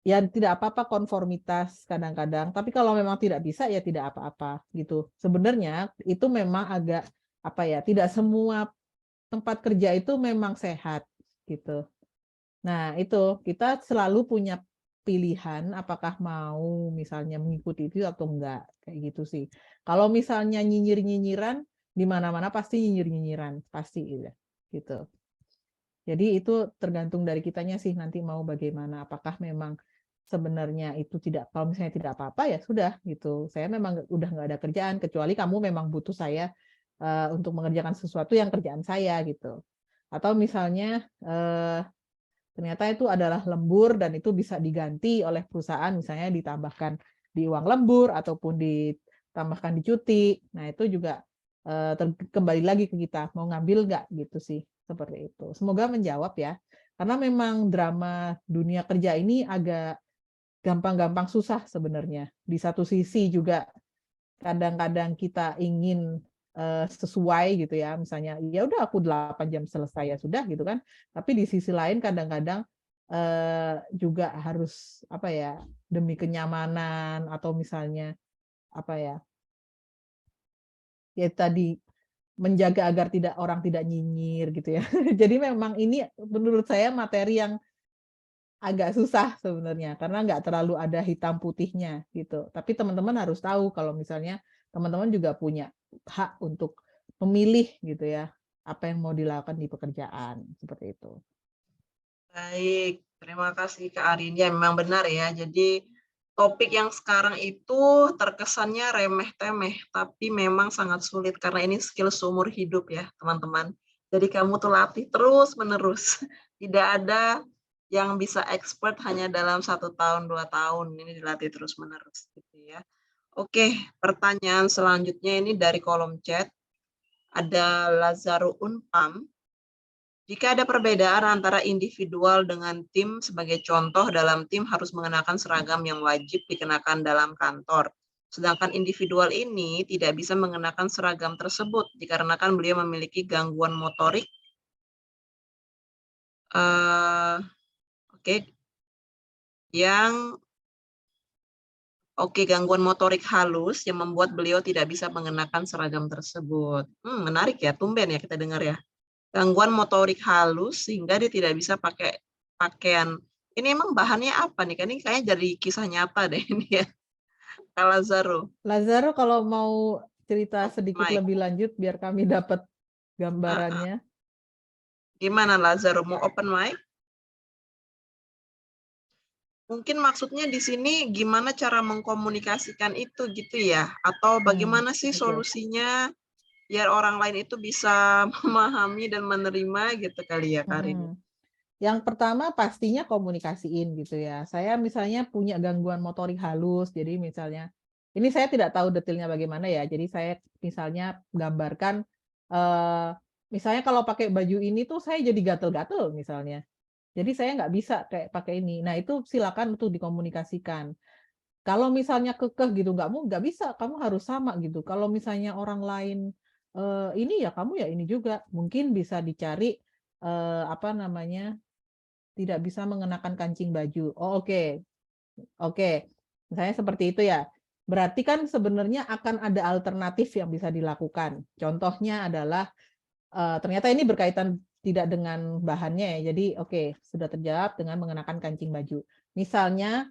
ya tidak apa-apa konformitas kadang-kadang, tapi kalau memang tidak bisa ya tidak apa-apa gitu. Sebenarnya itu memang agak apa ya, tidak semua tempat kerja itu memang sehat gitu. Nah, itu kita selalu punya pilihan apakah mau misalnya mengikuti itu atau enggak, kayak gitu sih. Kalau misalnya nyinyir-nyinyiran, di mana-mana pasti nyinyir-nyinyiran, pasti gitu. Jadi itu tergantung dari kitanya sih nanti mau bagaimana. Apakah memang sebenarnya itu kalau misalnya tidak apa-apa ya sudah gitu. Saya memang udah nggak ada kerjaan kecuali kamu memang butuh saya untuk mengerjakan sesuatu yang kerjaan saya gitu. Atau misalnya ternyata itu adalah lembur dan itu bisa diganti oleh perusahaan, misalnya ditambahkan di uang lembur ataupun ditambahkan di cuti. Nah, itu juga kembali lagi ke kita, mau ngambil nggak gitu sih, seperti itu. Semoga menjawab ya, karena memang drama dunia kerja ini agak gampang-gampang susah sebenarnya. Di satu sisi juga kadang-kadang kita ingin sesuai gitu ya, misalnya ya udah aku 8 jam selesai ya sudah gitu kan, tapi di sisi lain kadang-kadang juga harus apa ya, demi kenyamanan atau misalnya apa ya, ya tadi menjaga agar orang tidak nyinyir gitu ya. Jadi memang ini menurut saya materi yang agak susah sebenarnya karena nggak terlalu ada hitam putihnya gitu. Tapi teman-teman harus tahu kalau misalnya teman-teman juga punya hak untuk memilih gitu ya, apa yang mau dilakukan di pekerjaan, seperti itu. Baik, terima kasih Kak Arin. Ya, memang benar ya. Jadi topik yang sekarang itu terkesannya remeh-temeh, tapi memang sangat sulit karena ini skill seumur hidup ya, teman-teman. Jadi kamu tuh latih terus-menerus. Tidak ada yang bisa expert hanya dalam 1 tahun, 2 tahun. Ini dilatih terus-menerus gitu ya. Oke, pertanyaan selanjutnya ini dari kolom chat. Ada Lazaro Unpam. Jika ada perbedaan antara individual dengan tim, sebagai contoh dalam tim harus mengenakan seragam yang wajib dikenakan dalam kantor. Sedangkan individual ini tidak bisa mengenakan seragam tersebut dikarenakan beliau memiliki gangguan motorik. Gangguan motorik halus yang membuat beliau tidak bisa mengenakan seragam tersebut. Menarik ya, tumben ya kita dengar ya. Gangguan motorik halus sehingga dia tidak bisa pakai pakaian. Ini emang bahannya apa nih? Kan ini kayaknya jadi kisah nyata deh ini ya. Kak Lazaro. Lazaro kalau mau cerita Open sedikit mic. lebih lanjut biar kami dapat gambarannya. Gimana Lazaro, mau open mic? Mungkin maksudnya di sini gimana cara mengkomunikasikan itu gitu ya? Atau bagaimana sih Oke. solusinya biar orang lain itu bisa memahami dan menerima gitu kali ya, Karin? Yang pertama pastinya komunikasiin gitu ya. Saya misalnya punya gangguan motorik halus, jadi misalnya ini saya tidak tahu detailnya bagaimana ya. Jadi saya misalnya gambarkan misalnya kalau pakai baju ini tuh saya jadi gatel-gatel misalnya. Jadi saya nggak bisa kayak pakai ini. Nah itu silakan untuk dikomunikasikan. Kalau misalnya kekeh gitu, nggak bisa, kamu harus sama gitu. Kalau misalnya orang lain ini ya kamu ya ini juga. Mungkin bisa dicari apa namanya tidak bisa mengenakan kancing baju. Oh, oke. Oke. Misalnya seperti itu ya. Berarti kan sebenarnya akan ada alternatif yang bisa dilakukan. Contohnya adalah ternyata ini berkaitan tidak dengan bahannya ya. Jadi oke, sudah terjawab dengan mengenakan kancing baju. Misalnya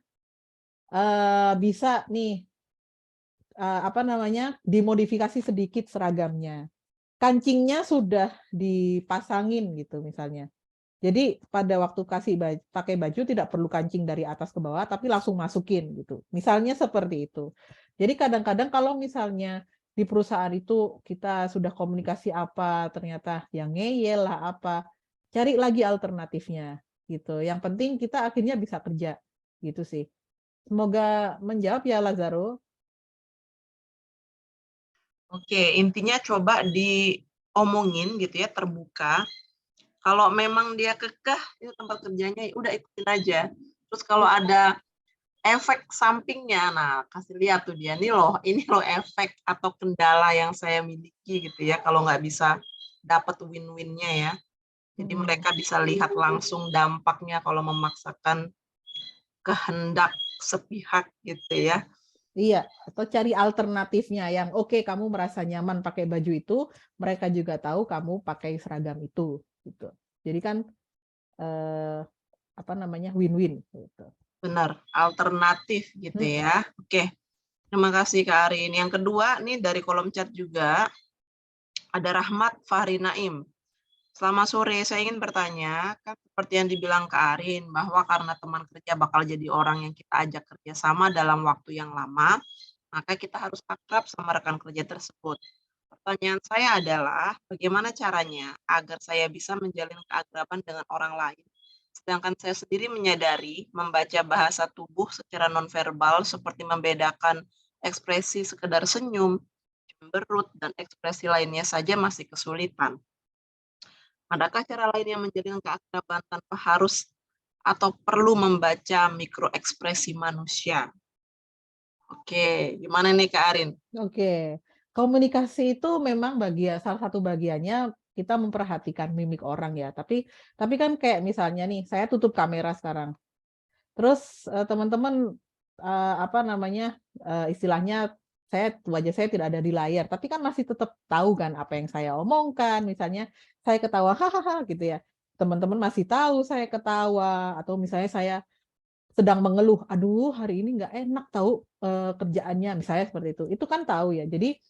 bisa nih apa namanya? Dimodifikasi sedikit seragamnya. Kancingnya sudah dipasangin gitu misalnya. Jadi pada waktu pakai baju tidak perlu kancing dari atas ke bawah, tapi langsung masukin gitu. Misalnya seperti itu. Jadi kadang-kadang kalau misalnya di perusahaan itu kita sudah komunikasi apa, ternyata yang ngeyel lah apa, cari lagi alternatifnya gitu. Yang penting kita akhirnya bisa kerja gitu sih. Semoga menjawab ya Lazaro. Oke, intinya coba diomongin gitu ya, terbuka. Kalau memang dia kekeh, itu tempat kerjanya, ya udah ikutin aja. Terus kalau ada efek sampingnya, nah kasih lihat tuh dia, ini loh efek atau kendala yang saya miliki gitu ya, kalau nggak bisa dapat win-win-nya ya. Jadi mereka bisa lihat langsung dampaknya kalau memaksakan kehendak sepihak gitu ya. Iya, atau cari alternatifnya yang oke kamu merasa nyaman pakai baju itu, mereka juga tahu kamu pakai seragam itu gitu. Jadi kan apa namanya win-win gitu. Benar, alternatif gitu ya. Oke, terima kasih Kak Arin. Yang kedua nih dari kolom chat juga ada Rahmat Fahri Naim. Selamat sore, saya ingin bertanya, kan seperti yang dibilang Kak Arin, bahwa karena teman kerja bakal jadi orang yang kita ajak kerjasama dalam waktu yang lama, maka kita harus akrab sama rekan kerja tersebut. Pertanyaan saya adalah, bagaimana caranya agar saya bisa menjalin keakraban dengan orang lain, sedangkan saya sendiri menyadari membaca bahasa tubuh secara nonverbal seperti membedakan ekspresi sekedar senyum, cemberut, dan ekspresi lainnya saja masih kesulitan. Adakah cara lain yang menjalin keakraban tanpa harus atau perlu membaca mikroekspresi manusia? Oke, gimana nih Kak Arin? Oke. Komunikasi itu memang salah satu bagiannya kita memperhatikan mimik orang ya. Tapi kan kayak misalnya nih, saya tutup kamera sekarang. Terus teman-teman apa namanya istilahnya wajah saya tidak ada di layar, tapi kan masih tetap tahu kan apa yang saya omongkan. Misalnya saya ketawa hahaha gitu ya. Teman-teman masih tahu saya ketawa atau misalnya saya sedang mengeluh, "Aduh hari ini nggak enak tahu, kerjaannya," misalnya seperti itu. Itu kan tahu ya. Jadi,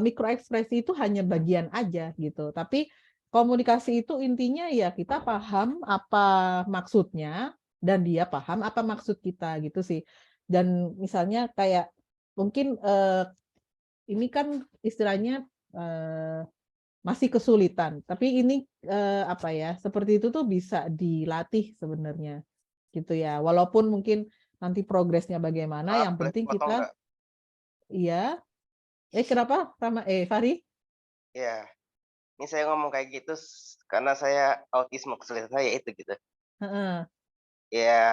mikroekspresi itu hanya bagian aja gitu. Tapi komunikasi itu intinya ya kita paham apa maksudnya dan dia paham apa maksud kita gitu sih. Dan misalnya kayak mungkin, ini kan istilahnya, masih kesulitan, tapi ini, apa ya, seperti itu tuh bisa dilatih sebenarnya. Gitu ya. Walaupun mungkin nanti progresnya bagaimana, Maaf, yang boleh penting potong kita nggak? iya. Kenapa? Fahri? Ya, ini saya ngomong kayak gitu karena saya autisme, kesulitan saya itu gitu. Heeh. Ya,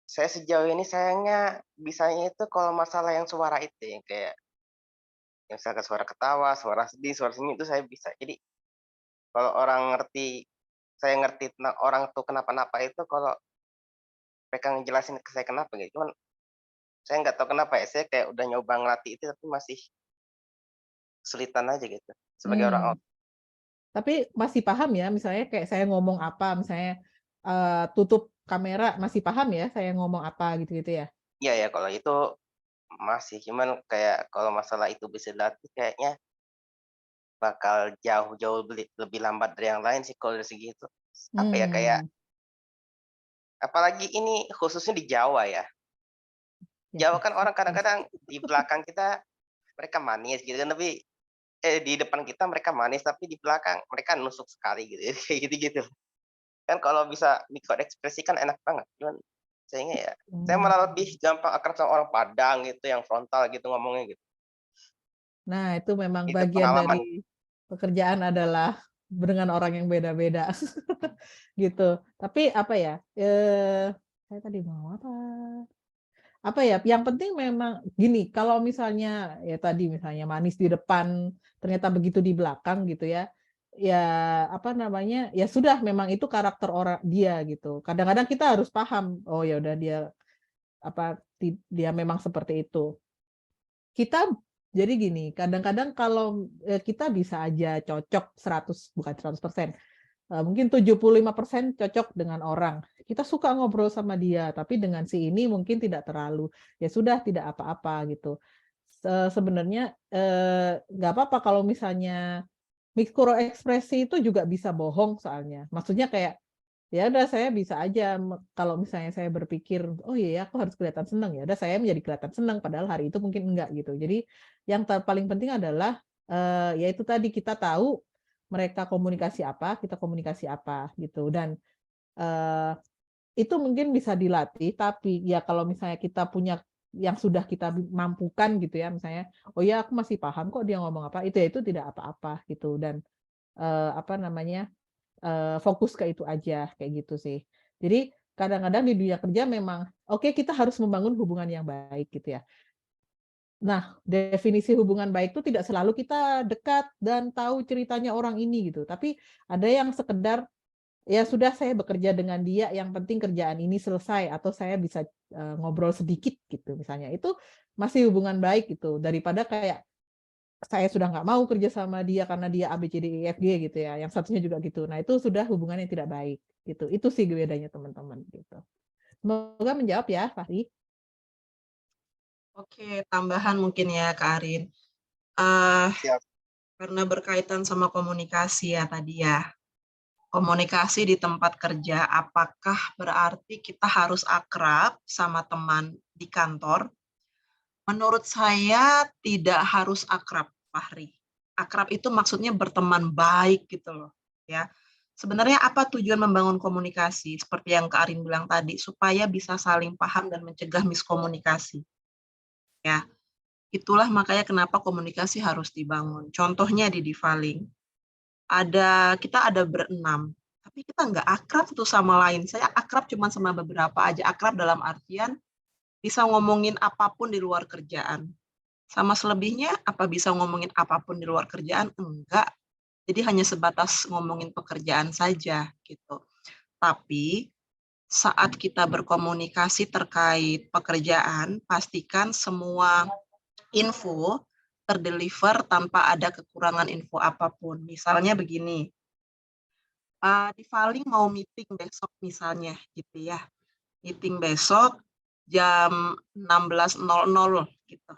saya sejauh ini sayangnya bisanya itu kalau masalah yang suara itu yang kayak yang misalkan suara ketawa, suara sedih, suara senyum itu saya bisa. Jadi kalau saya ngerti tentang orang tuh kenapa-napa itu kalau mereka ngejelasin ke saya kenapa gitu. Cuman saya nggak tahu kenapa ya, saya kayak udah nyoba ngelatih itu tapi masih kesulitan aja gitu sebagai orang Mmm. Tapi masih paham ya, misalnya kayak saya ngomong apa, misalnya, tutup kamera, masih paham ya saya ngomong apa gitu-gitu ya? iya ya kalau itu masih, cuman kayak kalau masalah itu bisa dilatih kayaknya bakal jauh-jauh lebih lambat dari yang lain sih kalau dari segi itu. Apa ya, kayak Mmm. apalagi ini khususnya di Jawa ya. Ya Jawa ya. kan orang kadang-kadang di belakang kita mereka manis gitu kan, tapi di depan kita mereka manis, tapi di belakang mereka nusuk sekali gitu, kayak gitu-gitu. Kan kalau bisa diekspresikan enak banget, cuman sayangnya ya, saya malah lebih gampang akrab sama orang Padang gitu, yang frontal gitu ngomongnya gitu. Nah, itu memang Itu bagian pengalaman. dari pekerjaan adalah dengan orang yang beda-beda gitu. Tapi apa ya? Saya tadi mau apa? Apa ya? Yang penting memang gini, kalau misalnya ya tadi misalnya manis di depan, ternyata begitu di belakang gitu ya. Ya apa namanya? Ya sudah memang itu karakter orang dia gitu. Kadang-kadang kita harus paham, oh ya udah dia apa dia memang seperti itu. Kita jadi gini, kadang-kadang kalau, kita bisa aja cocok 100 bukan 100%, mungkin 75% cocok dengan orang. Kita suka ngobrol sama dia, tapi dengan si ini mungkin tidak terlalu. Ya sudah tidak apa-apa gitu. Sebenarnya, nggak apa-apa kalau misalnya mikro ekspresi itu juga bisa bohong soalnya. Maksudnya kayak ya udah saya bisa aja kalau misalnya saya berpikir, "Oh iya ya aku harus kelihatan senang," ya udah saya menjadi kelihatan senang padahal hari itu mungkin enggak gitu. Jadi yang paling penting adalah, ya itu tadi kita tahu mereka komunikasi apa, kita komunikasi apa gitu dan, eee, itu mungkin bisa dilatih tapi ya kalau misalnya kita punya yang sudah kita mampukan gitu ya misalnya, "Oh ya aku masih paham kok dia ngomong apa," itu tidak apa-apa gitu dan, apa namanya, fokus ke itu aja, kayak gitu sih. Jadi kadang-kadang di dunia kerja memang, oke kita harus membangun hubungan yang baik gitu ya. Nah, definisi hubungan baik itu tidak selalu kita dekat dan tahu ceritanya orang ini gitu, tapi ada yang sekedar, ya sudah saya bekerja dengan dia, yang penting kerjaan ini selesai atau saya bisa, ngobrol sedikit gitu misalnya, itu masih hubungan baik gitu, daripada kayak saya sudah nggak mau kerja sama dia karena dia A, B, C, D, E, F, G gitu ya, yang satunya juga gitu. Nah, itu sudah hubungan yang tidak baik, gitu. Itu sih bedanya teman-teman, gitu. Semoga menjawab ya, Fahri. Oke, tambahan mungkin ya Kak Arin. Eh, Siap. karena berkaitan sama komunikasi ya tadi ya. Komunikasi di tempat kerja, apakah berarti kita harus akrab sama teman di kantor? Menurut saya tidak harus akrab, Fahri. Akrab itu maksudnya berteman baik gitu loh, ya. Sebenarnya apa tujuan membangun komunikasi? Seperti yang Kak Arin bilang tadi, supaya bisa saling paham dan mencegah miskomunikasi. Ya, itulah makanya kenapa komunikasi harus dibangun. Contohnya di Divaling, kita ada berenam, tapi kita nggak akrab satu sama lain. Saya akrab cuma sama beberapa aja, akrab dalam artian bisa ngomongin apapun di luar kerjaan. Sama selebihnya, apa bisa ngomongin apapun di luar kerjaan? Enggak. Jadi hanya sebatas ngomongin pekerjaan saja gitu. Tapi saat kita berkomunikasi terkait pekerjaan, pastikan semua info terdeliver tanpa ada kekurangan info apapun. Misalnya begini, di Paling mau meeting besok misalnya gitu ya. Meeting besok jam 16.00 gitu.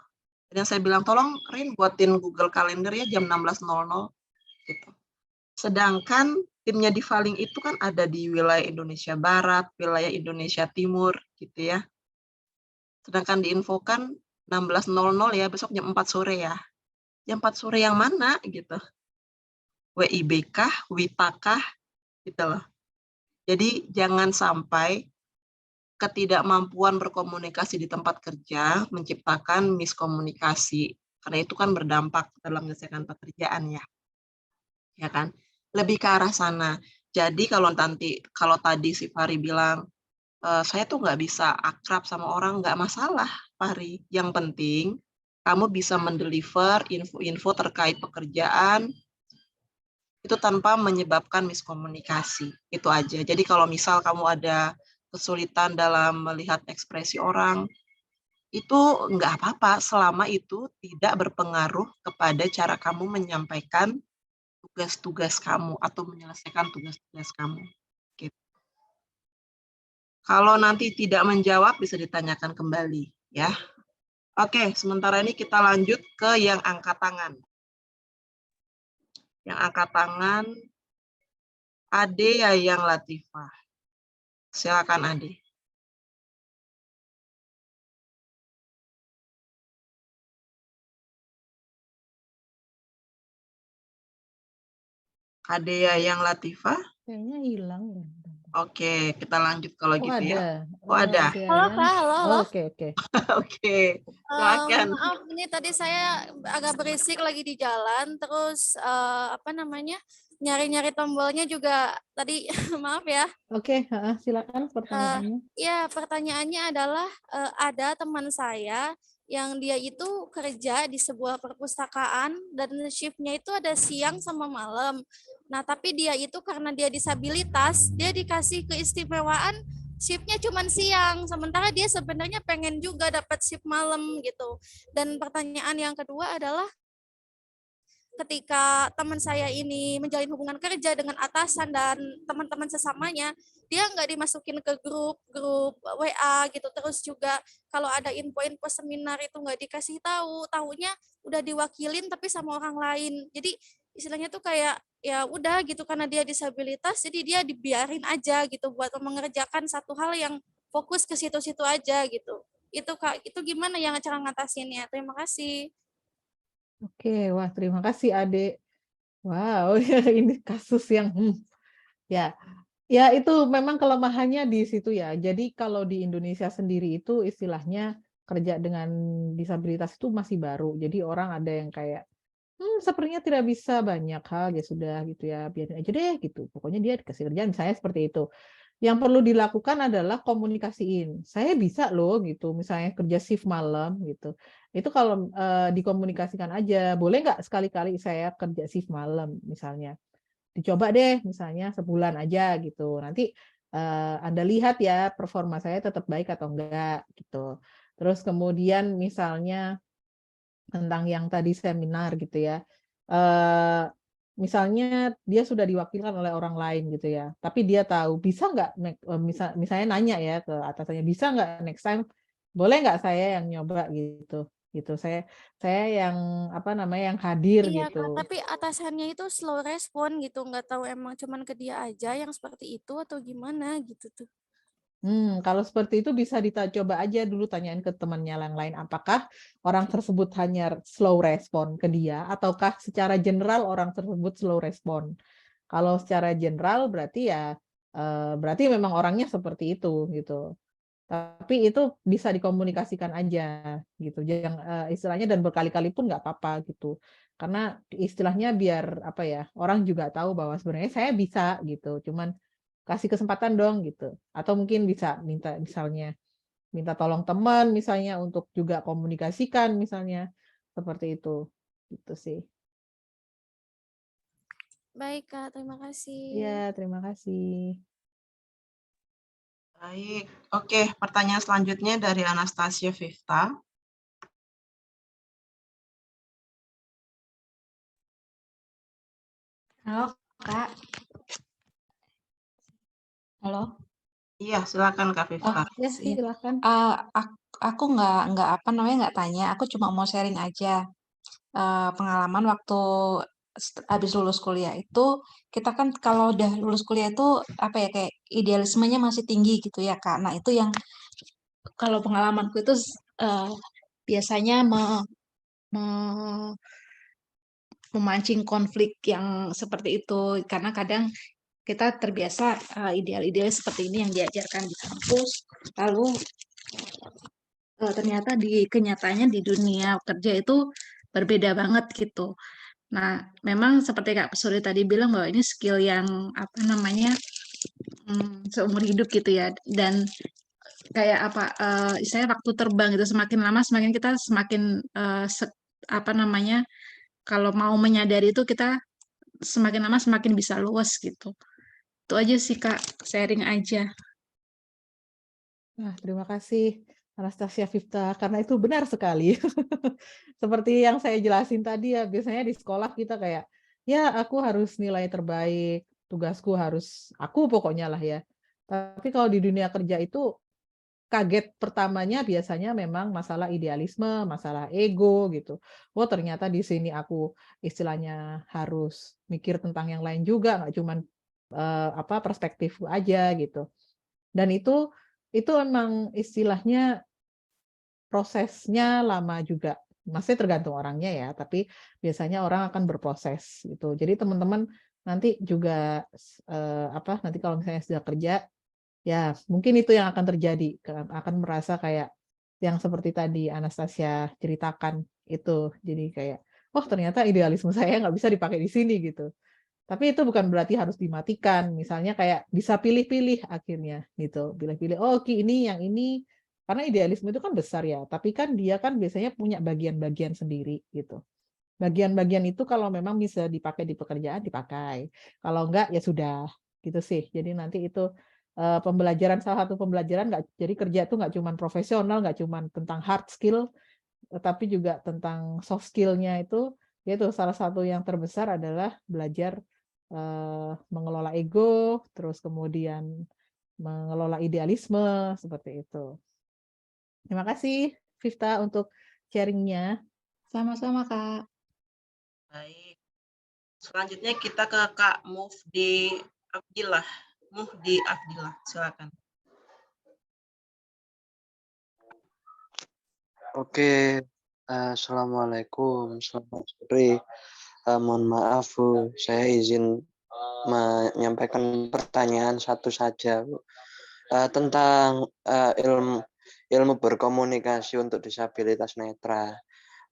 Dan saya bilang, tolong Rin buatin Google Calendar ya jam 16.00 gitu. Sedangkan timnya di Paling itu kan ada di wilayah Indonesia Barat, wilayah Indonesia Timur gitu ya. Sedangkan diinfokan 16.00 ya, besok jam 4 sore ya. Jam 4 sore yang mana gitu. WIB kah, WITA kah gitu loh. Jadi jangan sampai ketidakmampuan berkomunikasi di tempat kerja menciptakan miskomunikasi. Karena itu kan berdampak dalam menyelesaikan pekerjaan ya kan? Lebih ke arah sana. Jadi kalau tadi si Fahri bilang, saya tuh nggak bisa akrab sama orang, nggak masalah Fahri. Yang penting kamu bisa mendeliver info-info terkait pekerjaan itu tanpa menyebabkan miskomunikasi. Itu aja. Jadi kalau misal kamu ada kesulitan dalam melihat ekspresi orang, itu nggak apa-apa selama itu tidak berpengaruh kepada cara kamu menyampaikan tugas-tugas kamu atau menyelesaikan tugas-tugas kamu. Gitu. Kalau nanti tidak menjawab bisa ditanyakan kembali ya. Oke, sementara ini kita lanjut ke yang angkat tangan. Yang angkat tangan Ade Yayang Latifah. Silakan Ade. Ade Yayang Latifah. Kayaknya hilang ya. Oke, kita lanjut kalau Oh gitu ya. ada. Oh ada. Iya Halo ya. Kak, halo, halo. Oke, oke. Oke, silakan. Maaf, ini tadi saya agak berisik lagi di jalan, terus apa namanya, nyari-nyari tombolnya juga tadi, maaf ya. Oke, silakan Eh, pertanyaannya. ya, pertanyaannya adalah ada teman saya yang dia itu kerja di sebuah perpustakaan dan shiftnya itu ada siang sama malam. Nah, tapi dia itu karena dia disabilitas, dia dikasih keistimewaan shiftnya cuma siang, sementara dia sebenarnya pengen juga dapat shift malam gitu. Dan pertanyaan yang kedua adalah ketika teman saya ini menjalin hubungan kerja dengan atasan dan teman-teman sesamanya, dia nggak dimasukin ke grup WA gitu. Terus juga kalau ada info-info seminar itu nggak dikasih tahu, tahunya udah diwakilin tapi sama orang lain. Jadi istilahnya tuh kayak ya udah gitu karena dia disabilitas, jadi dia dibiarin aja gitu buat mengerjakan satu hal yang fokus ke situ-situ aja gitu. Itu Kak, itu gimana yang cara ngatasinnya? Terima kasih. Oke, wah terima kasih Ade. Wow, ini kasus yang ya. Ya itu memang kelemahannya di situ ya. Jadi kalau di Indonesia sendiri itu istilahnya kerja dengan disabilitas itu masih baru. Jadi orang ada yang kayak sepertinya tidak bisa banyak hal, ya sudah gitu ya, biarin aja deh gitu. Pokoknya dia dikasih kerjaan, misalnya seperti itu. Yang perlu dilakukan adalah komunikasiin. Saya bisa loh gitu, misalnya kerja shift malam gitu. Itu kalau dikomunikasikan aja, boleh nggak sekali-kali saya kerja shift malam misalnya. Dicoba deh misalnya sebulan aja gitu. Nanti Anda lihat ya performa saya tetap baik atau enggak gitu. Terus kemudian misalnya tentang yang tadi seminar gitu ya. Misalnya dia sudah diwakilkan oleh orang lain gitu ya, tapi dia tahu bisa nggak misalnya nanya ya ke atasannya, bisa nggak next time boleh nggak saya yang nyoba gitu gitu saya yang apa namanya yang hadir Iya Kak, gitu. tapi atasannya itu slow respon gitu, nggak tahu emang cuman ke dia aja yang seperti itu atau gimana gitu tuh. Kalau seperti itu bisa coba aja dulu tanyain ke temannya yang lain, apakah orang tersebut hanya slow respon ke dia, ataukah secara general orang tersebut slow respon. Kalau secara general berarti ya berarti memang orangnya seperti itu gitu. Tapi itu bisa dikomunikasikan aja gitu. Jangan istilahnya dan berkali-kali pun nggak apa-apa gitu. Karena istilahnya biar apa ya, orang juga tahu bahwa sebenarnya saya bisa gitu. Cuman kasih kesempatan dong gitu. Atau mungkin bisa minta misalnya minta tolong teman misalnya untuk juga komunikasikan misalnya seperti itu. Gitu sih. Baik Kak, terima kasih. Iya, terima kasih. Baik, oke. Pertanyaan selanjutnya dari Anastasia Vifta. Halo Kak. Halo. Iya, silakan Kak Vifta. Ya, Iya. silakan. Aku nggak apa namanya nggak tanya. Aku cuma mau sharing aja pengalaman waktu habis lulus kuliah itu kita kan kalau udah lulus kuliah itu apa ya kayak idealismenya masih tinggi gitu ya Kak. Nah itu yang kalau pengalamanku itu biasanya me- memancing konflik yang seperti itu karena kadang kita terbiasa ideal-ideal seperti ini yang diajarkan di kampus, lalu ternyata di kenyataannya di dunia kerja itu berbeda banget gitu. Nah, memang seperti Kak Suri tadi bilang bahwa ini skill yang apa namanya seumur hidup gitu ya. Dan kayak apa, istilahnya waktu terbang itu semakin lama semakin kita semakin apa namanya kalau mau menyadari itu kita semakin lama semakin bisa luas gitu. Itu aja sih Kak, sharing aja. Nah, terima kasih Anastasia Vifta, karena itu benar sekali. Seperti yang saya jelasin tadi ya, biasanya di sekolah kita kayak, ya aku harus nilai terbaik, tugasku harus, aku pokoknya lah ya. Tapi kalau di dunia kerja itu, kaget pertamanya biasanya memang masalah idealisme, masalah ego gitu. Oh ternyata di sini aku istilahnya harus mikir tentang yang lain juga, nggak cuman apa perspektifku aja gitu. Dan itu emang istilahnya prosesnya lama juga. Maksudnya tergantung orangnya ya, tapi biasanya orang akan berproses gitu. Jadi teman-teman nanti juga nanti kalau misalnya sudah kerja, ya mungkin itu yang akan terjadi, akan merasa kayak yang seperti tadi Anastasia ceritakan itu. Jadi kayak, oh ternyata idealisme saya nggak bisa dipakai di sini gitu. Tapi itu bukan berarti harus dimatikan. Misalnya kayak bisa pilih-pilih akhirnya gitu. Pilih-pilih, oh oke, ini yang ini. Karena idealisme itu kan besar ya. Tapi kan dia kan biasanya punya bagian-bagian sendiri gitu. Bagian-bagian itu kalau memang bisa dipakai di pekerjaan, dipakai. Kalau enggak, ya sudah. Gitu sih. Jadi nanti itu pembelajaran, salah satu pembelajaran, jadi kerja itu nggak cuma profesional, nggak cuma tentang hard skill, tapi juga tentang soft skill-nya itu, yaitu salah satu yang terbesar adalah belajar mengelola ego, terus kemudian mengelola idealisme, seperti itu. Terima kasih, Vifta, untuk sharing-nya. Sama-sama, Kak. Baik. Selanjutnya kita ke Kak Mufdi Abdillah. Muhdi Abdillah, silakan. Oke, Assalamualaikum, selamat sore. Mohon maaf, Bu, saya izin menyampaikan pertanyaan satu saja, Bu. Tentang ilmu berkomunikasi untuk disabilitas netra,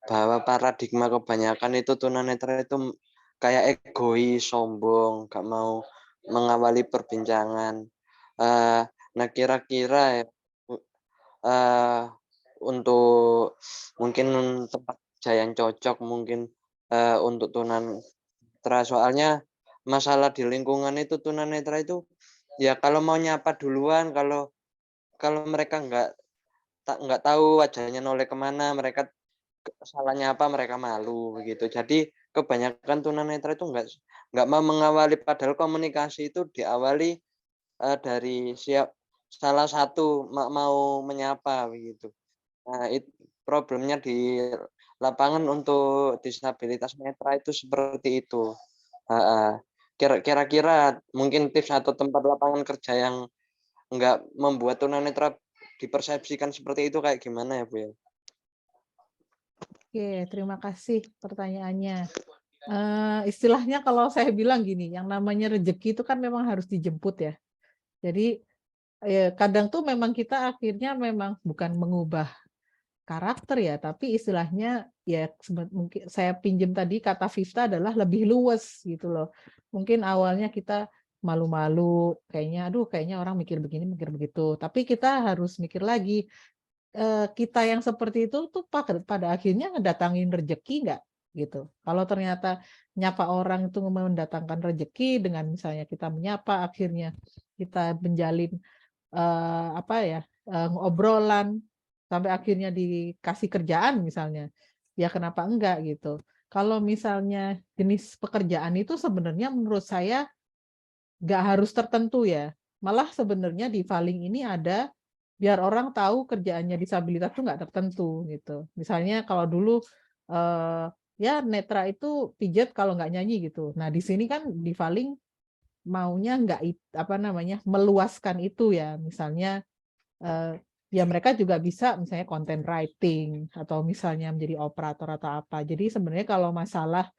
bahwa paradigma kebanyakan itu tunanetra itu kayak egois, sombong, gak mau mengawali perbincangan. Nah, kira-kira ya, Bu, untuk mungkin tempat kerja yang cocok mungkin untuk tunanetra, soalnya masalah di lingkungan itu tunanetra itu ya kalau mau nyapa duluan, kalau mereka nggak tahu wajahnya noleh kemana, mereka salahnya apa, mereka malu begitu. Jadi kebanyakan tunanetra itu nggak mau mengawali, padahal komunikasi itu diawali dari salah satu mau menyapa begitu. Nah, problemnya di lapangan untuk disabilitas netra itu seperti itu. Kira-kira mungkin tips atau tempat lapangan kerja yang enggak membuat tunanetra dipersepsikan seperti itu kayak gimana ya, Bu ya? Oke, terima kasih pertanyaannya. Istilahnya kalau saya bilang gini, yang namanya rezeki itu kan memang harus dijemput ya. Jadi kadang tuh memang kita akhirnya memang bukan mengubah karakter ya, tapi istilahnya ya mungkin saya pinjam tadi kata Vifta adalah lebih luwes gitu loh. Mungkin awalnya kita malu-malu, kayaknya orang mikir begini, mikir begitu. Tapi kita harus mikir lagi, kita yang seperti itu tuh pada akhirnya ngedatangin rezeki nggak gitu. Kalau ternyata nyapa orang itu mendatangkan rezeki dengan misalnya kita menyapa, akhirnya kita menjalin obrolan sampai akhirnya dikasih kerjaan misalnya, ya kenapa enggak gitu. Kalau misalnya jenis pekerjaan itu sebenarnya menurut saya nggak harus tertentu ya. Malah sebenarnya di Valing ini ada biar orang tahu kerjaannya disabilitas itu nggak tertentu gitu. Misalnya kalau dulu ya netra itu pijat kalau nggak nyanyi gitu. Nah di sini kan di Valing maunya nggak meluaskan itu ya. Misalnya ya mereka juga bisa misalnya content writing atau misalnya menjadi operator atau apa. Jadi sebenarnya kalau masalah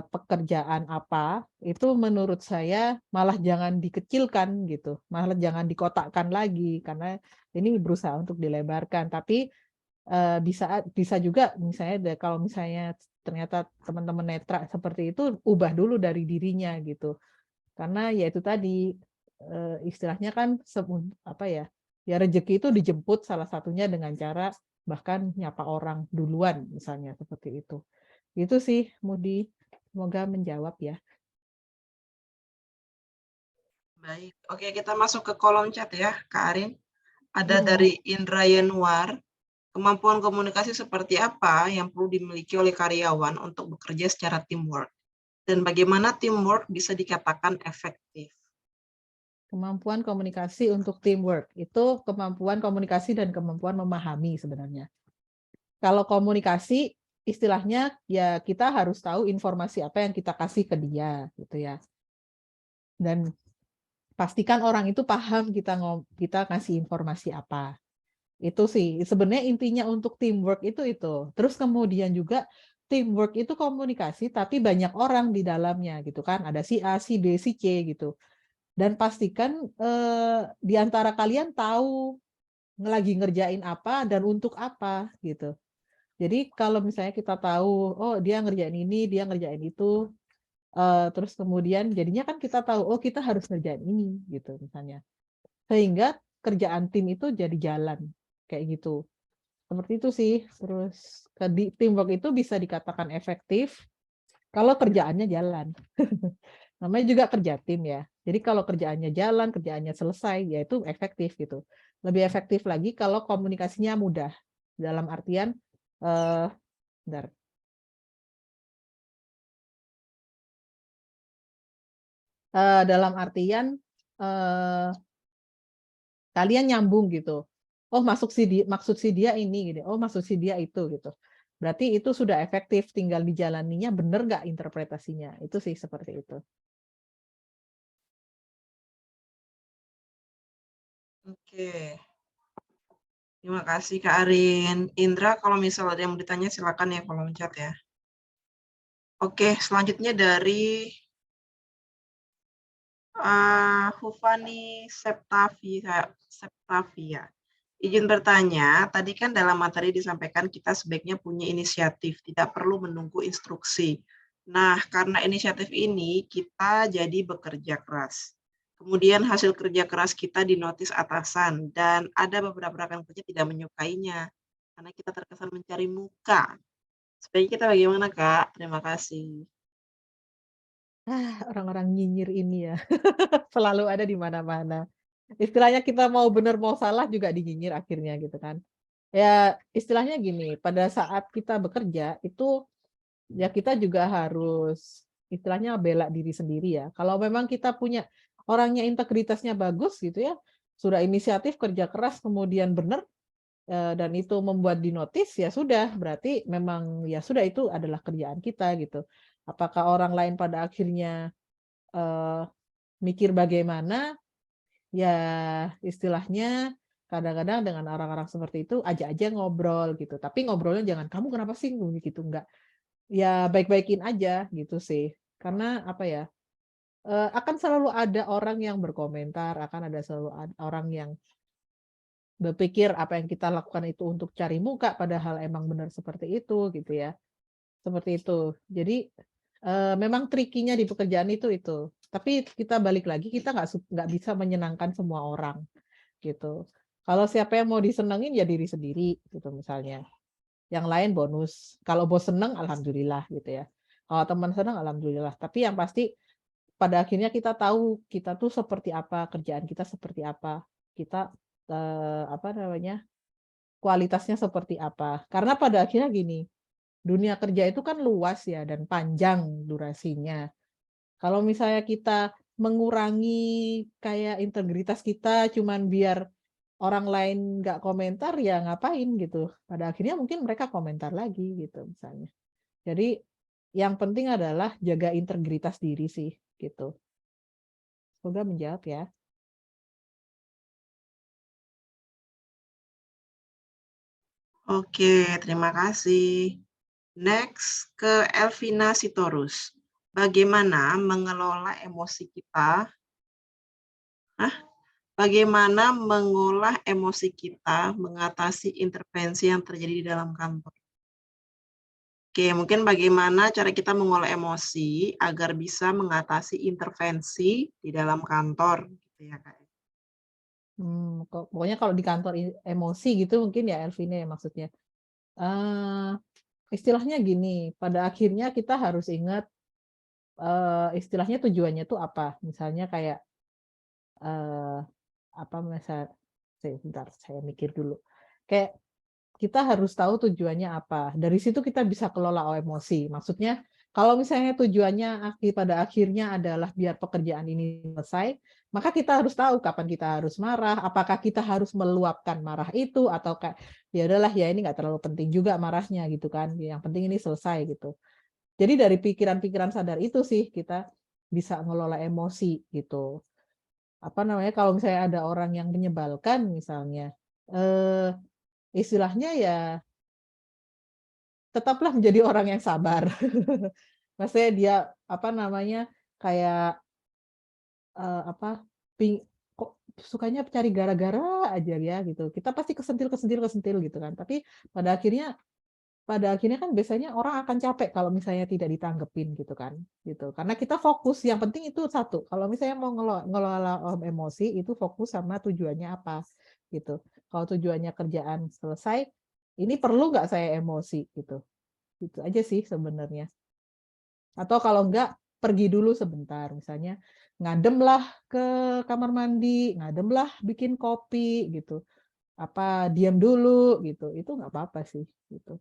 pekerjaan apa itu menurut saya malah jangan dikecilkan gitu, malah jangan dikotakkan lagi karena ini berusaha untuk dilebarkan. Tapi bisa juga misalnya kalau misalnya ternyata teman-teman netra seperti itu, ubah dulu dari dirinya gitu. Karena ya itu tadi istilahnya kan ya rezeki itu dijemput salah satunya dengan cara bahkan nyapa orang duluan misalnya seperti itu. Itu sih Mudi, semoga menjawab ya. Baik, oke kita masuk ke kolom chat ya, Kak Arin. Ada Iya. dari Indra Yanuar, kemampuan komunikasi seperti apa yang perlu dimiliki oleh karyawan untuk bekerja secara teamwork? Dan bagaimana teamwork bisa dikatakan efektif? Kemampuan komunikasi untuk teamwork, itu kemampuan komunikasi dan kemampuan memahami sebenarnya. Kalau komunikasi, istilahnya ya kita harus tahu informasi apa yang kita kasih ke dia, gitu ya. Dan pastikan orang itu paham kita ngasih informasi apa. Itu sih sebenarnya intinya untuk teamwork itu. Terus kemudian juga teamwork itu komunikasi tapi banyak orang di dalamnya gitu kan. Ada si A, si B, si C gitu. Dan pastikan di antara kalian tahu lagi ngerjain apa dan untuk apa gitu. Jadi kalau misalnya kita tahu, oh dia ngerjain ini, dia ngerjain itu, terus kemudian jadinya kan kita tahu, oh kita harus ngerjain ini gitu misalnya. Sehingga kerjaan tim itu jadi jalan kayak gitu. Seperti itu sih. Terus teamwork itu bisa dikatakan efektif kalau kerjaannya jalan. Namanya juga kerja tim ya. Jadi kalau kerjaannya jalan, kerjaannya selesai, ya itu efektif gitu. Lebih efektif lagi kalau komunikasinya mudah. Dalam artian, bentar. Dalam artian kalian nyambung gitu. Oh maksud si dia ini gitu. Oh maksud si dia itu gitu. Berarti itu sudah efektif, tinggal dijalaninya bener nggak interpretasinya. Itu sih seperti itu. Oke. Terima kasih Kak Arin. Indra, kalau misalnya ada yang mau ditanya silakan ya kolom chat ya. Oke, selanjutnya dari Hufani Septavia. Izin bertanya, tadi kan dalam materi disampaikan kita sebaiknya punya inisiatif, tidak perlu menunggu instruksi. Nah, karena inisiatif ini kita jadi bekerja keras. Kemudian hasil kerja keras kita dinotis atasan dan ada beberapa rekan kerja tidak menyukainya karena kita terkesan mencari muka. Sebaiknya kita bagaimana, Kak? Terima kasih. Orang-orang nyinyir ini ya. Selalu ada di mana-mana. Istilahnya kita mau benar mau salah juga dinyinyir akhirnya gitu kan. Ya istilahnya gini, pada saat kita bekerja itu ya kita juga harus istilahnya bela diri sendiri ya. Kalau memang kita punya orangnya integritasnya bagus gitu ya, sudah inisiatif kerja keras kemudian benar dan itu membuat dinotis ya sudah berarti memang ya sudah itu adalah kerjaan kita gitu. Apakah orang lain pada akhirnya mikir bagaimana ya istilahnya kadang-kadang dengan orang-orang seperti itu ajak aja ngobrol gitu. Tapi ngobrolnya jangan kamu kenapa sih gitu enggak. Ya baik-baikin aja gitu sih. Karena apa ya? Akan selalu ada orang yang berkomentar, akan ada selalu orang yang berpikir apa yang kita lakukan itu untuk cari muka padahal emang benar seperti itu gitu ya. Seperti itu. Jadi memang trikinya di pekerjaan itu. Tapi kita balik lagi kita nggak bisa menyenangkan semua orang gitu. Kalau siapa yang mau disenengin ya diri sendiri gitu misalnya. Yang lain bonus. Kalau bos seneng alhamdulillah gitu ya. Kalau teman seneng alhamdulillah. Tapi yang pasti pada akhirnya kita tahu kita tuh seperti apa, kerjaan kita seperti apa. Kita apa namanya? Kualitasnya seperti apa. Karena pada akhirnya gini, dunia kerja itu kan luas ya dan panjang durasinya. Kalau misalnya kita mengurangi kayak integritas kita cuman biar orang lain nggak komentar ya ngapain gitu. Pada akhirnya mungkin mereka komentar lagi gitu misalnya. Jadi yang penting adalah jaga integritas diri sih gitu. Semoga menjawab ya. Oke, terima kasih. Next ke Elvina Sitorus. Bagaimana mengelola emosi kita? Bagaimana mengolah emosi kita mengatasi intervensi yang terjadi di dalam kantor? Oke, mungkin bagaimana cara kita mengolah emosi agar bisa mengatasi intervensi di dalam kantor, gitu ya Kak. Pokoknya kalau di kantor emosi gitu mungkin ya Elvina ya maksudnya. Istilahnya gini, pada akhirnya kita harus ingat istilahnya tujuannya itu apa. Misalnya kayak apa misalnya, sebentar saya mikir dulu. Kayak kita harus tahu tujuannya apa. Dari situ kita bisa kelola emosi. Maksudnya kalau misalnya tujuannya pada akhirnya adalah biar pekerjaan ini selesai, maka kita harus tahu kapan kita harus marah, apakah kita harus meluapkan marah itu atau kayak ya udahlah ya ini nggak terlalu penting juga marahnya gitu kan. Yang penting ini selesai gitu. Jadi dari pikiran-pikiran sadar itu sih kita bisa ngelola emosi gitu. Apa namanya kalau misalnya ada orang yang menyebalkan misalnya istilahnya ya tetaplah menjadi orang yang sabar. Maksudnya dia apa namanya kayak apa kok sukanya cari gara-gara aja ya gitu. Kita pasti kesentil gitu kan. Tapi pada akhirnya kan biasanya orang akan capek kalau misalnya tidak ditanggepin gitu kan, gitu. Karena kita fokus, yang penting itu satu, kalau misalnya mau ngelola emosi itu fokus sama tujuannya apa, gitu. Kalau tujuannya kerjaan selesai, ini perlu nggak saya emosi gitu, gitu aja sih sebenarnya. Atau kalau enggak pergi dulu sebentar, misalnya ngadem lah ke kamar mandi, ngadem lah bikin kopi gitu, apa diam dulu gitu, itu nggak apa-apa sih gitu.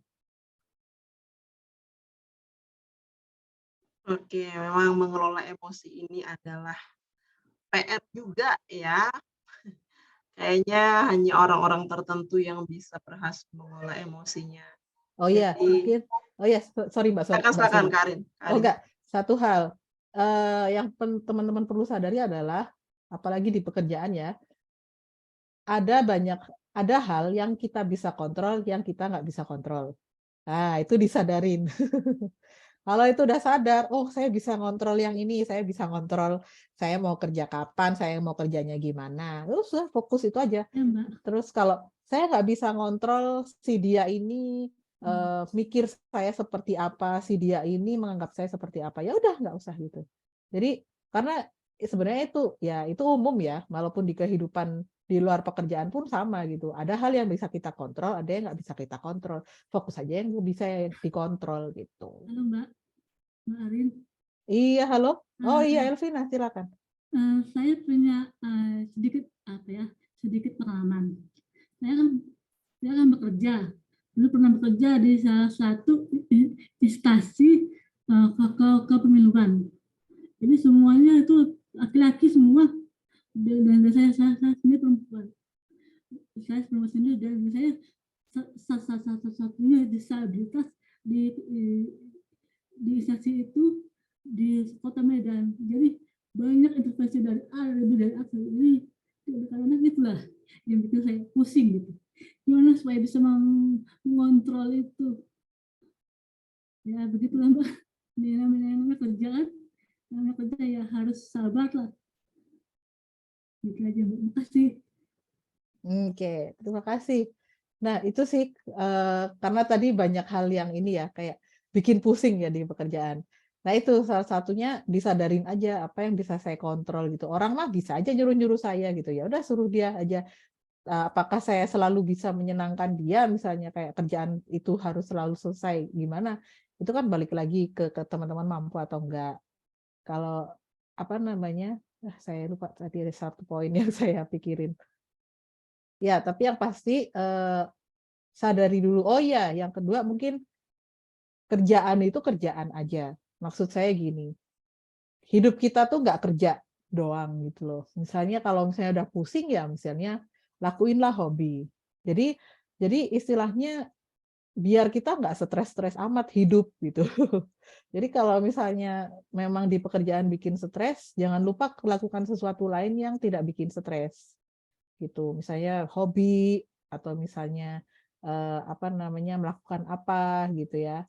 Oke, memang mengelola emosi ini adalah PR juga ya. Kayaknya hanya orang-orang tertentu yang bisa berhasil mengelola emosinya. Oh iya, Jadi, mungkin. Oh iya, sorry Mbak silakan Suni. Karin. Oh enggak, satu hal yang teman-teman perlu sadari adalah, apalagi di pekerjaan ya, ada hal yang kita bisa kontrol, yang kita nggak bisa kontrol. Nah, itu disadarin. Kalau itu udah sadar, oh saya bisa ngontrol yang ini, saya bisa ngontrol saya mau kerja kapan, saya mau kerjanya gimana. Terus fokus itu aja. Ya, Mbak. Terus kalau saya nggak bisa ngontrol si dia ini mikir saya seperti apa, si dia ini menganggap saya seperti apa, ya udah nggak usah gitu. Jadi karena sebenarnya itu umum ya, walaupun di kehidupan di luar pekerjaan pun sama gitu. Ada hal yang bisa kita kontrol, ada yang nggak bisa kita kontrol. Fokus aja yang bisa dikontrol gitu. Halo Mbak Arin. Iya, halo. Oh iya, Elvina, silakan. Saya punya sedikit pengalaman. Saya kan bekerja. Dulu pernah bekerja di salah satu instansi kepemiluan. Jadi semuanya itu laki-laki semua, dan saya sendiri perempuan. Saya perempuan sendiri, dan saya satu-satunya disabilitas di instansi itu di Kota Medan. Jadi banyak intervensi dari A lebih dari A. Jadi karena itulah yang bikin saya pusing gitu. Gimana supaya bisa mengontrol itu? Ya begitulah Mbak. Ini namanya kerjaan, namanya kerja ya harus sabar lah. Gitu aja Mbak. Terima kasih. Oke, terima kasih. Nah, itu sih karena tadi banyak hal yang ini ya, kayak bikin pusing ya di pekerjaan. Nah, itu salah satunya disadarin aja apa yang bisa saya kontrol gitu. Orang mah bisa aja nyuruh-nyuruh saya gitu. Ya udah suruh dia aja. Apakah saya selalu bisa menyenangkan dia, misalnya kayak kerjaan itu harus selalu selesai gimana? Itu kan balik lagi ke teman-teman mampu atau enggak. Kalau apa namanya? Saya lupa tadi ada satu poin yang saya pikirin. Ya, tapi yang pasti sadari dulu. Oh iya, yang kedua mungkin kerjaan itu kerjaan aja. Maksud saya gini, hidup kita tuh nggak kerja doang gitu loh. Misalnya kalau misalnya udah pusing ya misalnya lakuinlah hobi. Jadi istilahnya biar kita nggak stres-stres amat hidup gitu. Jadi kalau misalnya memang di pekerjaan bikin stres, jangan lupa lakukan sesuatu lain yang tidak bikin stres. Gitu. Misalnya hobi atau misalnya melakukan apa gitu ya.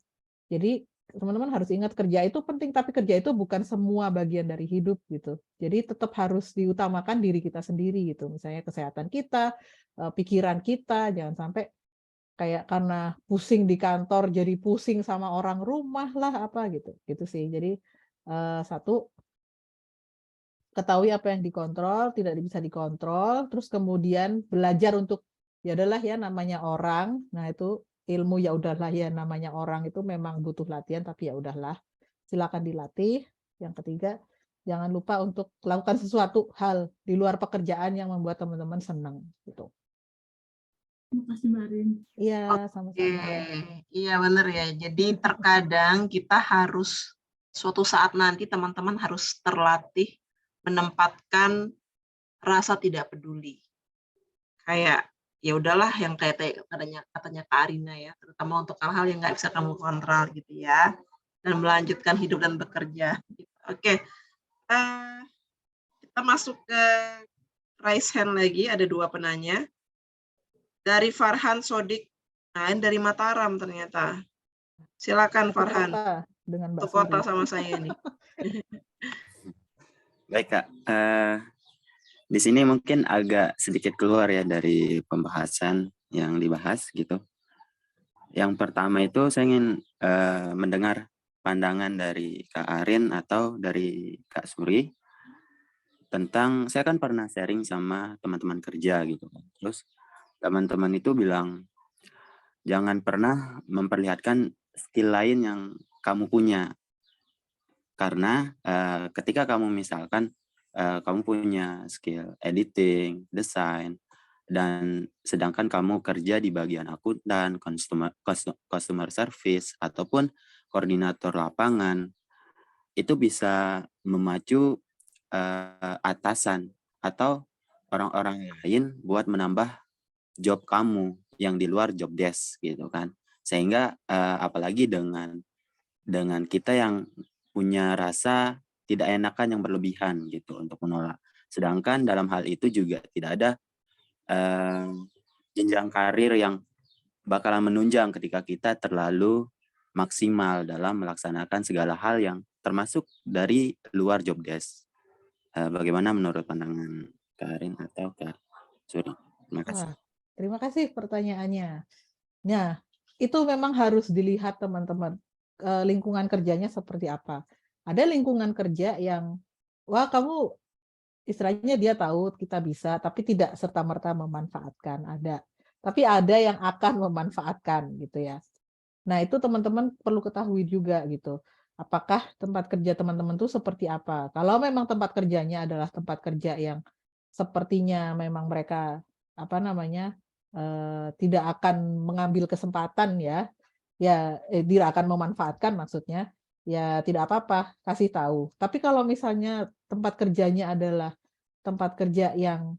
Jadi teman-teman harus ingat kerja itu penting, tapi kerja itu bukan semua bagian dari hidup gitu. Jadi tetap harus diutamakan diri kita sendiri gitu. Misalnya kesehatan kita, pikiran kita, jangan sampai kayak karena pusing di kantor jadi pusing sama orang rumah lah apa gitu. Gitu sih. Jadi satu, ketahui apa yang dikontrol, tidak bisa dikontrol, terus kemudian belajar untuk ya adalah ya namanya orang. Nah, itu ilmu ya udahlah ya namanya orang itu memang butuh latihan, tapi ya udahlah. Silakan dilatih. Yang ketiga, jangan lupa untuk lakukan sesuatu hal di luar pekerjaan yang membuat teman-teman senang gitu. Terima kasih Mbak Arin. Iya, sama-sama. Iya benar ya. Jadi terkadang kita harus suatu saat nanti teman-teman harus terlatih menempatkan rasa tidak peduli. Kayak ya udahlah yang kayak katanya Kak Arina ya, terutama untuk hal-hal yang nggak bisa kamu kontrol gitu ya, dan melanjutkan hidup dan bekerja. Oke, kita masuk ke raise hand lagi, ada 2 penanya. Dari Farhan Sodik, nah ini dari Mataram ternyata. Silakan Satu Farhan. kota dengan Mbak Satu kota Suri. sama saya nih. Baik Kak, di sini mungkin agak sedikit keluar ya dari pembahasan yang dibahas gitu. Yang pertama itu saya ingin mendengar pandangan dari Kak Arin atau dari Kak Suri tentang, saya kan pernah sharing sama teman-teman kerja gitu kan. Terus teman-teman itu bilang jangan pernah memperlihatkan skill lain yang kamu punya, karena ketika kamu misalkan kamu punya skill editing, desain, dan sedangkan kamu kerja di bagian akuntan, customer service, ataupun koordinator lapangan, itu bisa memacu atasan atau orang-orang lain buat menambah job kamu yang di luar job desk gitu kan. Sehingga apalagi dengan kita yang punya rasa tidak enakan yang berlebihan gitu untuk menolak. Sedangkan dalam hal itu juga tidak ada jenjang karir yang bakalan menunjang ketika kita terlalu maksimal dalam melaksanakan segala hal yang termasuk dari luar job desk. Bagaimana menurut pandangan Kak Arin atau Kak Suri? Terima kasih. Wah, terima kasih pertanyaannya. Nah, itu memang harus dilihat teman-teman, lingkungan kerjanya seperti apa. Ada lingkungan kerja yang, wah kamu istilahnya dia tahu kita bisa, tapi tidak serta-merta memanfaatkan, ada. Tapi ada yang akan memanfaatkan gitu ya. Nah, itu teman-teman perlu ketahui juga gitu. Apakah tempat kerja teman-teman itu seperti apa? Kalau memang tempat kerjanya adalah tempat kerja yang sepertinya memang mereka tidak akan mengambil kesempatan ya, tidak akan memanfaatkan maksudnya, ya tidak apa-apa, kasih tahu. Tapi kalau misalnya tempat kerjanya adalah tempat kerja yang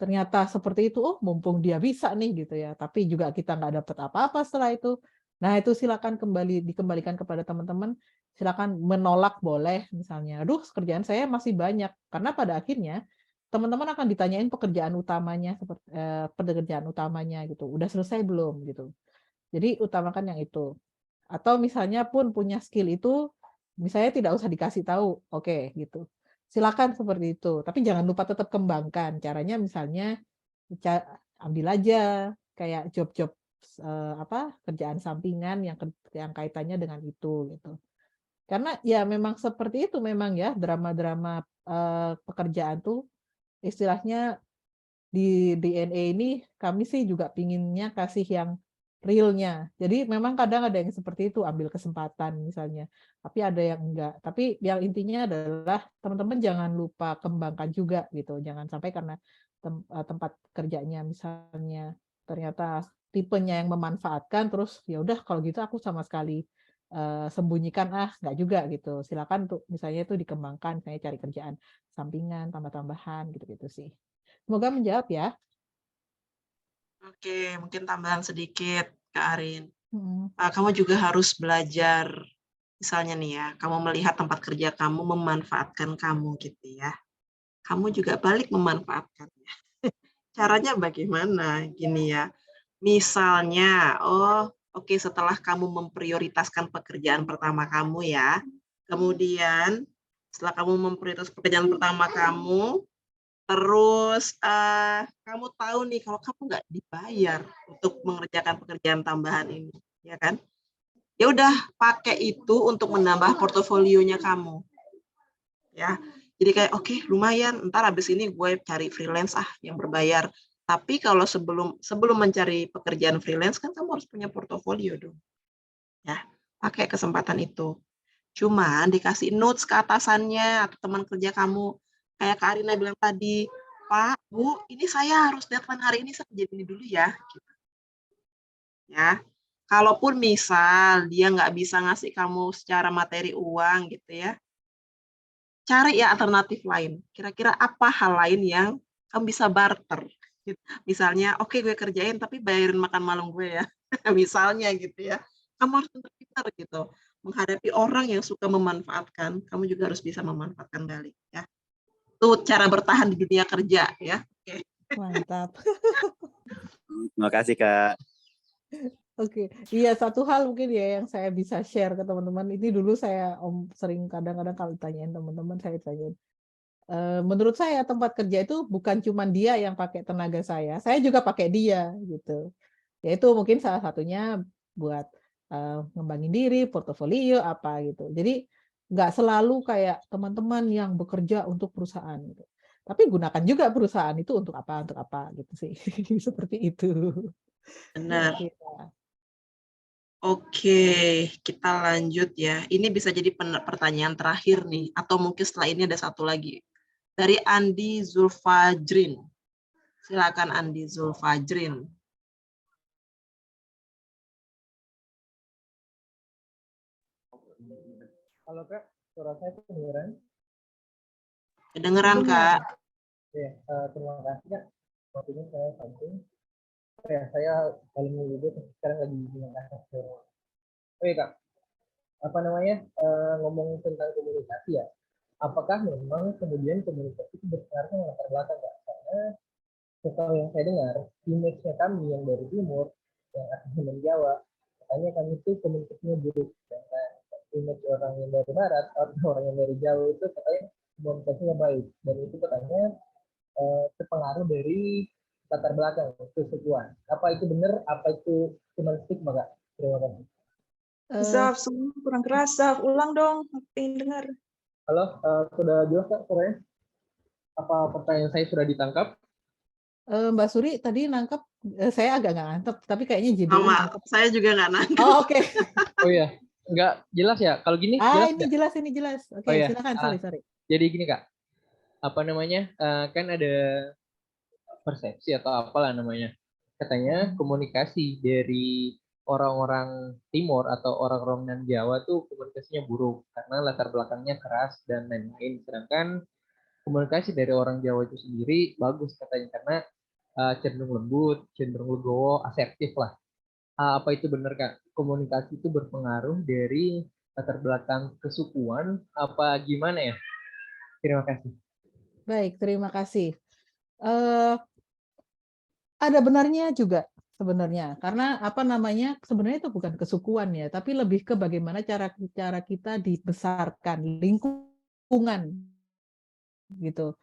ternyata seperti itu, oh mumpung dia bisa nih gitu ya, tapi juga kita nggak dapat apa-apa setelah itu. Nah itu silakan dikembalikan kepada teman-teman, silakan menolak boleh misalnya, aduh kerjaan saya masih banyak, karena pada akhirnya teman-teman akan ditanyain pekerjaan utamanya gitu, udah selesai belum gitu. Jadi utamakan yang itu. Atau misalnya pun punya skill itu, misalnya tidak usah dikasih tahu, oke gitu. Silakan seperti itu, tapi jangan lupa tetap kembangkan. Caranya misalnya ambil aja kayak job-job kerjaan sampingan yang kaitannya dengan itu gitu. Karena ya memang seperti itu memang ya drama-drama pekerjaan tuh istilahnya di DNA ini kami sih juga pinginnya kasih yang realnya. Jadi memang kadang ada yang seperti itu, ambil kesempatan misalnya. Tapi ada yang enggak. Tapi yang intinya adalah teman-teman jangan lupa kembangkan juga gitu. Jangan sampai karena tempat kerjanya misalnya ternyata tipenya yang memanfaatkan, terus ya udah kalau gitu aku sama sekali sembunyikan, enggak juga gitu. Silakan tuh misalnya itu dikembangkan, misalnya cari kerjaan sampingan, tambah-tambahan gitu-gitu sih. Semoga menjawab ya. Oke, mungkin tambahan sedikit, Kak Arin. Kamu juga harus belajar, misalnya nih ya, kamu melihat tempat kerja kamu memanfaatkan kamu gitu ya. Kamu juga balik memanfaatkannya. Caranya bagaimana? Gini ya, misalnya, oke, setelah kamu memprioritaskan pekerjaan pertama kamu ya, kemudian setelah kamu memprioritaskan pekerjaan pertama kamu, terus kamu tahu nih kalau kamu nggak dibayar untuk mengerjakan pekerjaan tambahan ini, ya kan? Ya udah pakai itu untuk menambah portofolionya kamu, ya. Jadi kayak oke, lumayan, ntar habis ini gue cari freelance yang berbayar. Tapi kalau sebelum mencari pekerjaan freelance kan kamu harus punya portofolio dong, ya. Pakai kesempatan itu. Cuman dikasih notes ke atasannya atau teman kerja kamu, kayak Kak Arina bilang tadi, Pak, Bu, ini saya harus deadline hari ini, saya kerjain ini dulu ya. Gitu. Ya, kalaupun misal dia nggak bisa ngasih kamu secara materi uang gitu ya, cari ya alternatif lain. Kira-kira apa hal lain yang kamu bisa barter? Gitu. Misalnya, oke gue kerjain tapi bayarin makan malam gue ya. Misalnya gitu ya. Kamu harus pintar-pintar gitu. Menghadapi orang yang suka memanfaatkan, kamu juga harus bisa memanfaatkan balik ya. Itu cara bertahan di dunia kerja ya. Oke. Mantap. Terima kasih Kak. Oke, iya satu hal mungkin ya yang saya bisa share ke teman-teman. Ini dulu saya sering kadang-kadang kalau ditanyain teman-teman saya tanyain. Menurut saya tempat kerja itu bukan cuma dia yang pakai tenaga saya juga pakai dia gitu. Yaitu mungkin salah satunya buat ngembangin diri, portofolio apa gitu. Jadi nggak selalu kayak teman-teman yang bekerja untuk perusahaan gitu. Tapi gunakan juga perusahaan itu untuk apa gitu sih. Seperti itu. Benar. Kira-kira. Oke, kita lanjut ya. Ini bisa jadi pertanyaan terakhir nih, atau mungkin setelah ini ada satu lagi. Dari Andi Zulfajrin. Silakan Andi Zulfajrin. Halo Kak, suara saya kedengeran? Kedengeran Kak. Ya, terima kasih Kak. Waktunya saya samping. Ya, saya paling dulu sekarang lagi dengan Kak. Oke Kak, apa namanya ngomong tentang komunikasi ya? Apakah memang kemudian komunikasi itu berpengaruh dengan latar belakang Kak? Karena setelah yang saya dengar, image-nya kami yang dari timur, yang asli Jawa, katanya kami itu komunikasinya buruk. Karena image orang yang dari barat atau orang yang dari Jawa itu katanya komunikasinya baik. Dan itu katanya terpengaruh dari latar belakang kesukuan. Apa itu benar? Apa itu cuma stigma Kak? Terima kasih. Zaf, semua kurang keras. Zaf, ulang dong. Aku ingin dengar. Halo, sudah jelas Kak suaranya? Apa pertanyaan saya sudah ditangkap? Mbak Suri tadi nangkep, saya agak nggak nangkep, tapi kayaknya JBI nangkep. Saya juga nggak nangkep. Oh, oke. Oh iya, nggak jelas ya? Kalau gini jelas ini nggak? jelas. Oke, iya. silakan. Sorry. Jadi gini Kak, apa namanya? Kan ada persepsi atau apalah namanya. Katanya komunikasi dari orang-orang timur atau orang-orang non Jawa tuh komunikasinya buruk karena latar belakangnya keras dan lain-lain. Sedangkan komunikasi dari orang Jawa itu sendiri bagus katanya karena cenderung lembut, cenderung legowo, asertif lah. Apa itu benar Kak? Komunikasi itu berpengaruh dari latar belakang kesukuan apa gimana ya? Terima kasih. Baik, terima kasih. Ada benarnya juga sebenarnya, karena apa namanya, sebenarnya itu bukan kesukuan ya, tapi lebih ke bagaimana cara kita dibesarkan, lingkungan gitu.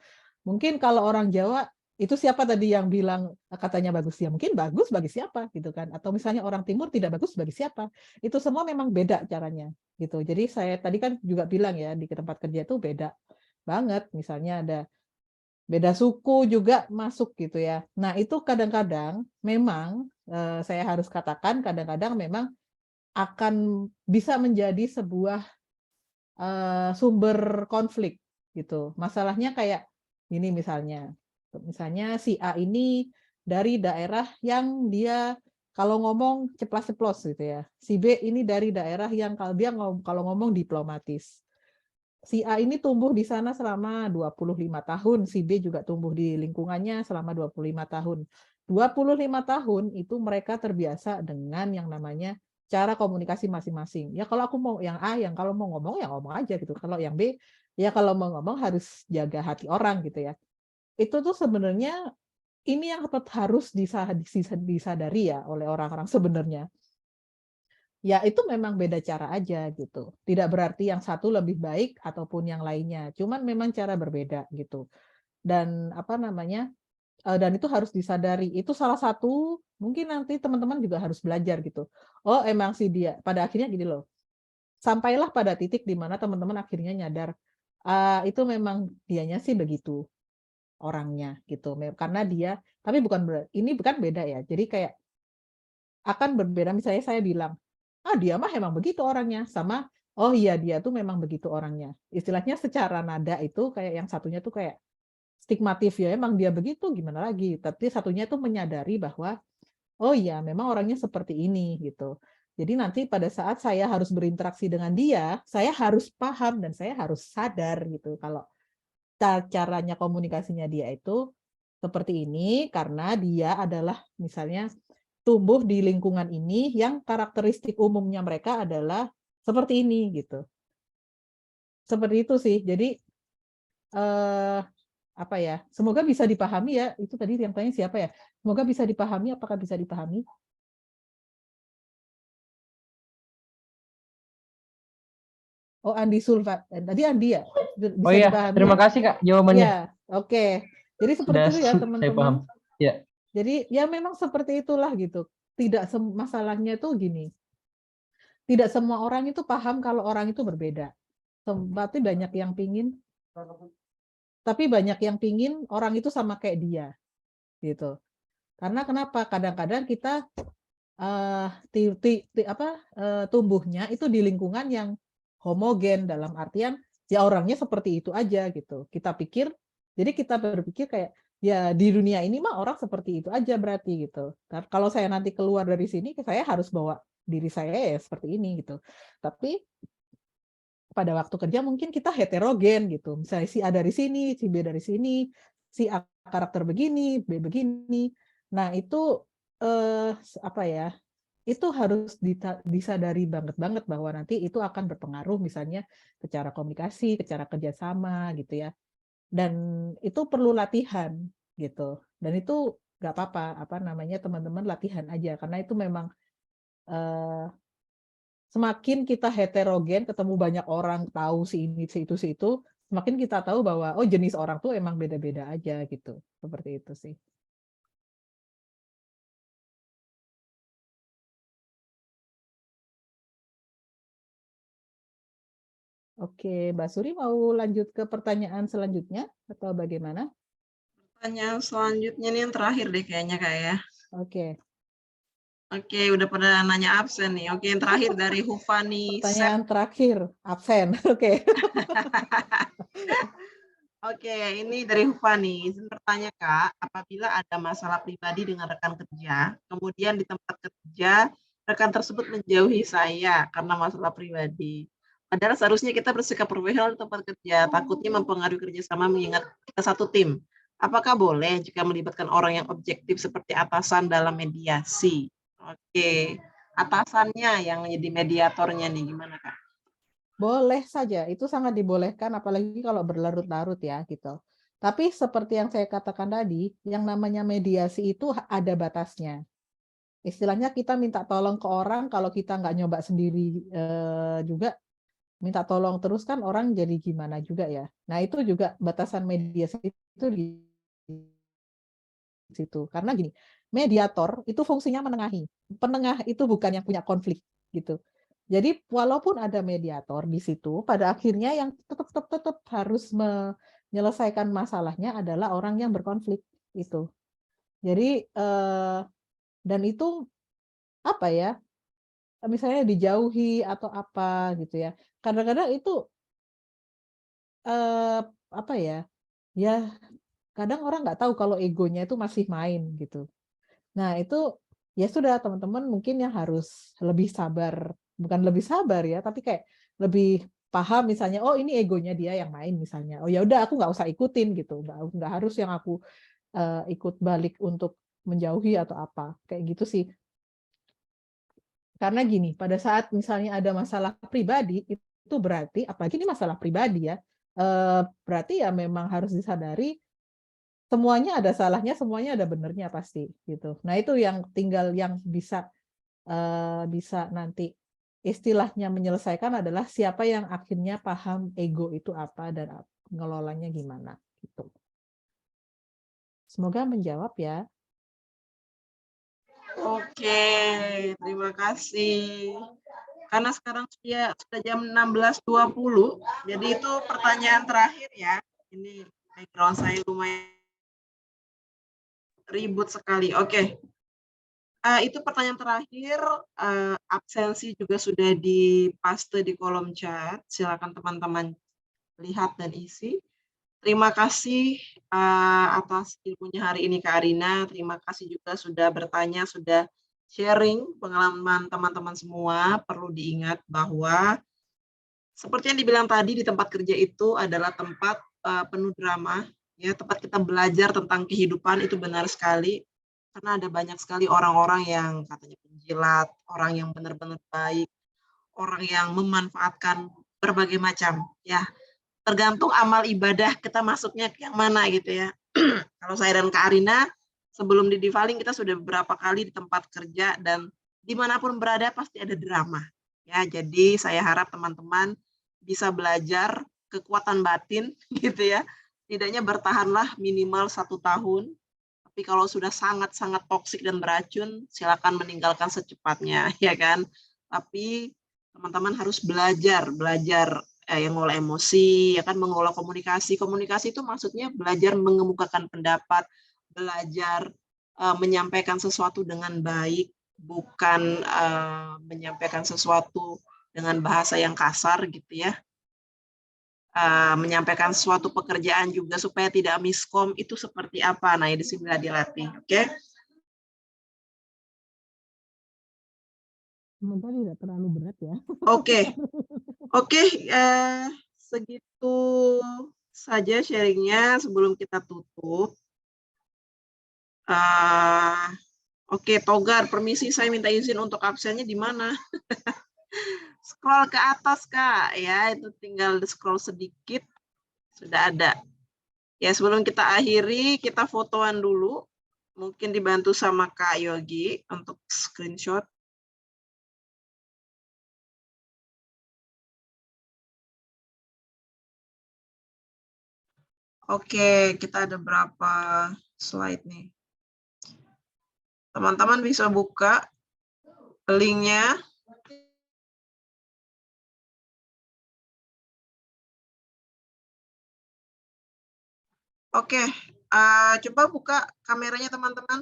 Mungkin kalau orang Jawa itu siapa tadi yang bilang katanya bagus ya, mungkin bagus bagi siapa gitu kan, atau misalnya orang Timur tidak bagus bagi siapa, itu semua memang beda caranya gitu. Jadi saya tadi kan juga bilang ya di tempat kerja itu beda banget, misalnya ada beda suku juga masuk gitu ya. Nah itu kadang-kadang memang saya harus katakan kadang-kadang memang akan bisa menjadi sebuah sumber konflik gitu. Masalahnya kayak ini misalnya si A ini dari daerah yang dia kalau ngomong ceplas-ceplos gitu ya. Si B ini dari daerah yang kalau ngomong diplomatis. Si A ini tumbuh di sana selama 25 tahun, si B juga tumbuh di lingkungannya selama 25 tahun. 25 tahun itu mereka terbiasa dengan yang namanya cara komunikasi masing-masing. Ya kalau aku mau yang A, yang kalau mau ngomong ya ngomong aja gitu. Kalau yang B, ya kalau mau ngomong harus jaga hati orang gitu ya. Itu tuh sebenarnya ini yang harus disadari ya oleh orang-orang sebenarnya. Ya itu memang beda cara aja gitu. Tidak berarti yang satu lebih baik ataupun yang lainnya. Cuman memang cara berbeda gitu. Dan apa namanya? Dan itu harus disadari. Itu salah satu mungkin nanti teman-teman juga harus belajar gitu. Oh, emang sih dia. Pada akhirnya gini loh. Sampailah pada titik di mana teman-teman akhirnya nyadar itu memang dianya sih begitu orangnya gitu. Karena dia tapi ini bukan beda ya. Jadi kayak akan berbeda misalnya saya bilang dia mah emang begitu orangnya, sama oh iya dia tuh memang begitu orangnya. Istilahnya secara nada itu kayak yang satunya tuh kayak stigmatif ya emang dia begitu gimana lagi. Tapi satunya tuh menyadari bahwa oh iya memang orangnya seperti ini gitu. Jadi nanti pada saat saya harus berinteraksi dengan dia, saya harus paham dan saya harus sadar gitu kalau caranya komunikasinya dia itu seperti ini karena dia adalah misalnya tumbuh di lingkungan ini yang karakteristik umumnya mereka adalah seperti ini gitu. Seperti itu sih. Jadi apa ya? Semoga bisa dipahami ya. Itu tadi yang tanya siapa ya? Semoga bisa dipahami. Apakah bisa dipahami? Oh, Andi Sulfa. Tadi Andi ya? Bisa Oh iya, dipahami? terima kasih Kak jawabannya. Ya, oke. Jadi seperti Sudah itu ya saya teman-teman. paham. Ya. Jadi ya memang seperti itulah gitu. Tidak masalahnya itu gini. Tidak semua orang itu paham kalau orang itu berbeda. Tapi banyak yang pingin orang itu sama kayak dia gitu. Karena kenapa? Kadang-kadang kita tumbuhnya itu di lingkungan yang homogen, dalam artian ya orangnya seperti itu aja gitu. Kita berpikir kayak ya di dunia ini mah orang seperti itu aja berarti gitu. Kalau saya nanti keluar dari sini, saya harus bawa diri saya ya seperti ini gitu. Tapi pada waktu kerja mungkin kita heterogen gitu. Misalnya si A dari sini, si B dari sini, si A karakter begini, B begini. Nah, itu itu harus disadari banget bahwa nanti itu akan berpengaruh misalnya ke cara komunikasi, ke cara kerjasama gitu ya. Dan itu perlu latihan gitu. Dan itu nggak apa-apa, teman-teman latihan aja karena itu memang semakin kita heterogen, ketemu banyak orang, tahu si ini, si itu, semakin kita tahu bahwa oh jenis orang tuh emang beda-beda aja gitu. Seperti itu sih. Oke, Mbak Suri mau lanjut ke pertanyaan selanjutnya atau bagaimana? Pertanyaan selanjutnya nih yang terakhir deh kayaknya Kak ya. Oke. Oke, udah pada nanya absen nih. Oke, yang terakhir dari Hufani. Pertanyaan terakhir, absen. Oke. Oke, ini dari Hufani. Izin bertanya Kak, apabila ada masalah pribadi dengan rekan kerja, kemudian di tempat kerja rekan tersebut menjauhi saya karena masalah pribadi. Padahal seharusnya kita bersikap profesional di tempat kerja, takutnya mempengaruhi kerjasama mengingat kita satu tim. Apakah boleh jika melibatkan orang yang objektif seperti atasan dalam mediasi? Oke, atasannya yang jadi mediatornya nih, gimana Kak? Boleh saja, itu sangat dibolehkan, apalagi kalau berlarut-larut ya gitu. Tapi seperti yang saya katakan tadi, yang namanya mediasi itu ada batasnya. Istilahnya kita minta tolong ke orang, kalau kita nggak nyoba sendiri juga, minta tolong terus kan orang jadi gimana juga ya. Nah itu juga batasan mediasi itu di situ. Karena gini, mediator itu fungsinya menengahi. Penengah itu bukan yang punya konflik gitu. Jadi walaupun ada mediator di situ, pada akhirnya yang tetap harus menyelesaikan masalahnya adalah orang yang berkonflik itu. Jadi dan itu apa ya? Misalnya dijauhi atau apa gitu ya. Kadang-kadang itu apa ya? Ya kadang orang nggak tahu kalau egonya itu masih main gitu. Nah, itu ya sudah teman-teman mungkin yang harus lebih sabar, bukan lebih sabar ya, tapi kayak lebih paham misalnya, oh ini egonya dia yang main misalnya. Oh ya udah aku nggak usah ikutin gitu, nggak harus yang aku ikut balik untuk menjauhi atau apa, kayak gitu sih. Karena gini, pada saat misalnya ada masalah pribadi, itu berarti, apalagi ini masalah pribadi ya, berarti ya memang harus disadari semuanya ada salahnya, semuanya ada benernya pasti gitu. Nah itu yang tinggal yang bisa nanti istilahnya menyelesaikan adalah siapa yang akhirnya paham ego itu apa dan ngelolanya gimana gitu. Semoga menjawab ya. Oke, terima kasih. Karena sekarang sudah jam 16.20, jadi itu pertanyaan terakhir ya. Ini background saya lumayan ribut sekali. Oke. Itu pertanyaan terakhir. Absensi juga sudah dipaste di kolom chat. Silakan teman-teman lihat dan isi. Terima kasih atas ilmunya hari ini Kak Arina. Terima kasih juga sudah bertanya, sudah sharing pengalaman teman-teman semua. Perlu diingat bahwa seperti yang dibilang tadi, di tempat kerja itu adalah tempat penuh drama. Ya, tempat kita belajar tentang kehidupan itu benar sekali. Karena ada banyak sekali orang-orang yang katanya penjilat, orang yang benar-benar baik, orang yang memanfaatkan berbagai macam. Ya, tergantung amal ibadah kita masuknya ke yang mana gitu ya. Kalau saya dan Kak Arina, sebelum di Divaling kita sudah beberapa kali di tempat kerja dan dimanapun berada pasti ada drama. Ya, jadi saya harap teman-teman bisa belajar kekuatan batin gitu ya. Tidaknya bertahanlah minimal 1 tahun. Tapi kalau sudah sangat-sangat toksik dan beracun, silakan meninggalkan secepatnya, ya kan? Tapi teman-teman harus belajar yang mengolah emosi, ya kan, mengolah komunikasi. Komunikasi itu maksudnya belajar mengemukakan pendapat, belajar menyampaikan sesuatu dengan baik, bukan menyampaikan sesuatu dengan bahasa yang kasar gitu ya. Menyampaikan suatu pekerjaan juga supaya tidak miskom itu seperti apa. Nah, di sini dilatih, oke? Semoga tidak terlalu berat ya. Oke, segitu saja sharingnya sebelum kita tutup. Oke, Togar, permisi saya minta izin untuk absennya di mana? Scroll ke atas, Kak, ya, itu tinggal scroll sedikit, sudah ada. Ya, sebelum kita akhiri, kita fotoan dulu. Mungkin dibantu sama Kak Yogi untuk screenshot. Oke, kita ada berapa slide nih. Teman-teman bisa buka linknya. Oke, coba buka kameranya teman-teman.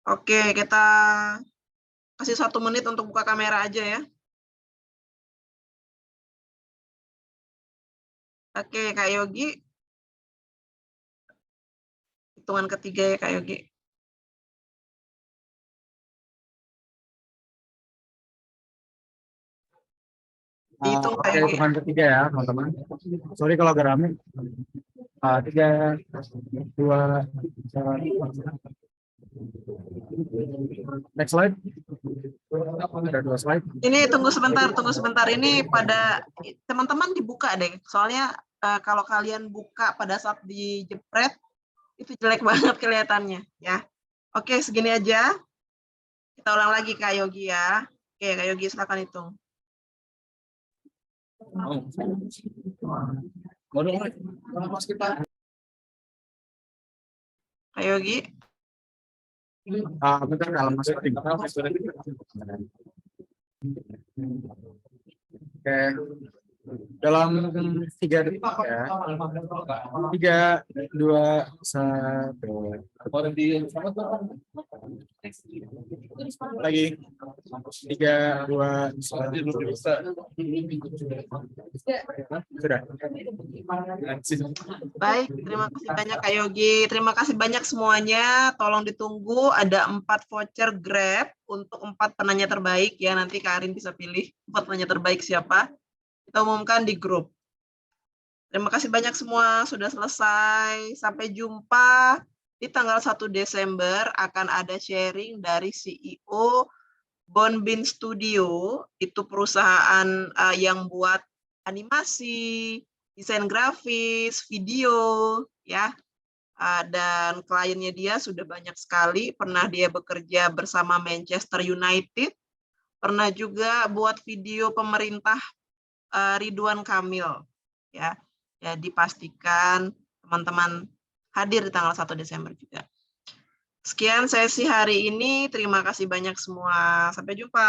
Oke, kita kasih 1 menit untuk buka kamera aja ya. Oke, Kak Yogi. Hitungan ketiga ya, Kak Yogi. Dihitung, Kak Yogi. Hitungan ketiga ya, teman-teman. Sorry kalau agak rame. 3, 2, 1. Next slide. Ada 2 slide. Ini tunggu sebentar. Ini pada teman-teman dibuka deh. Soalnya kalau kalian buka pada saat dijepret itu jelek banget kelihatannya ya. Oke, segini aja. Kita ulang lagi Kak Yogi ya. Oke, Kak Yogi silakan hitung. Kak Yogi. Bentar, dalam masing-masing. Oke. Dalam 3 detik ya. 3, 2, 1. Lagi. 3, 2, 1. Sudah. Baik, terima kasih banyak Kak Yogi. Terima kasih banyak semuanya. Tolong ditunggu ada 4 voucher Grab untuk 4 penanya terbaik ya. Nanti Kak Arin bisa pilih 4 penanya terbaik siapa. Kita umumkan di grup. Terima kasih banyak semua sudah selesai. Sampai jumpa di tanggal 1 Desember akan ada sharing dari CEO Bonbin Studio. Itu perusahaan yang buat animasi, desain grafis, video ya. Dan kliennya dia sudah banyak sekali. Pernah dia bekerja bersama Manchester United. Pernah juga buat video pemerintah Ridwan Kamil ya. Jadi pastikan teman-teman hadir di tanggal 1 Desember juga. Sekian sesi hari ini, terima kasih banyak semua. Sampai jumpa.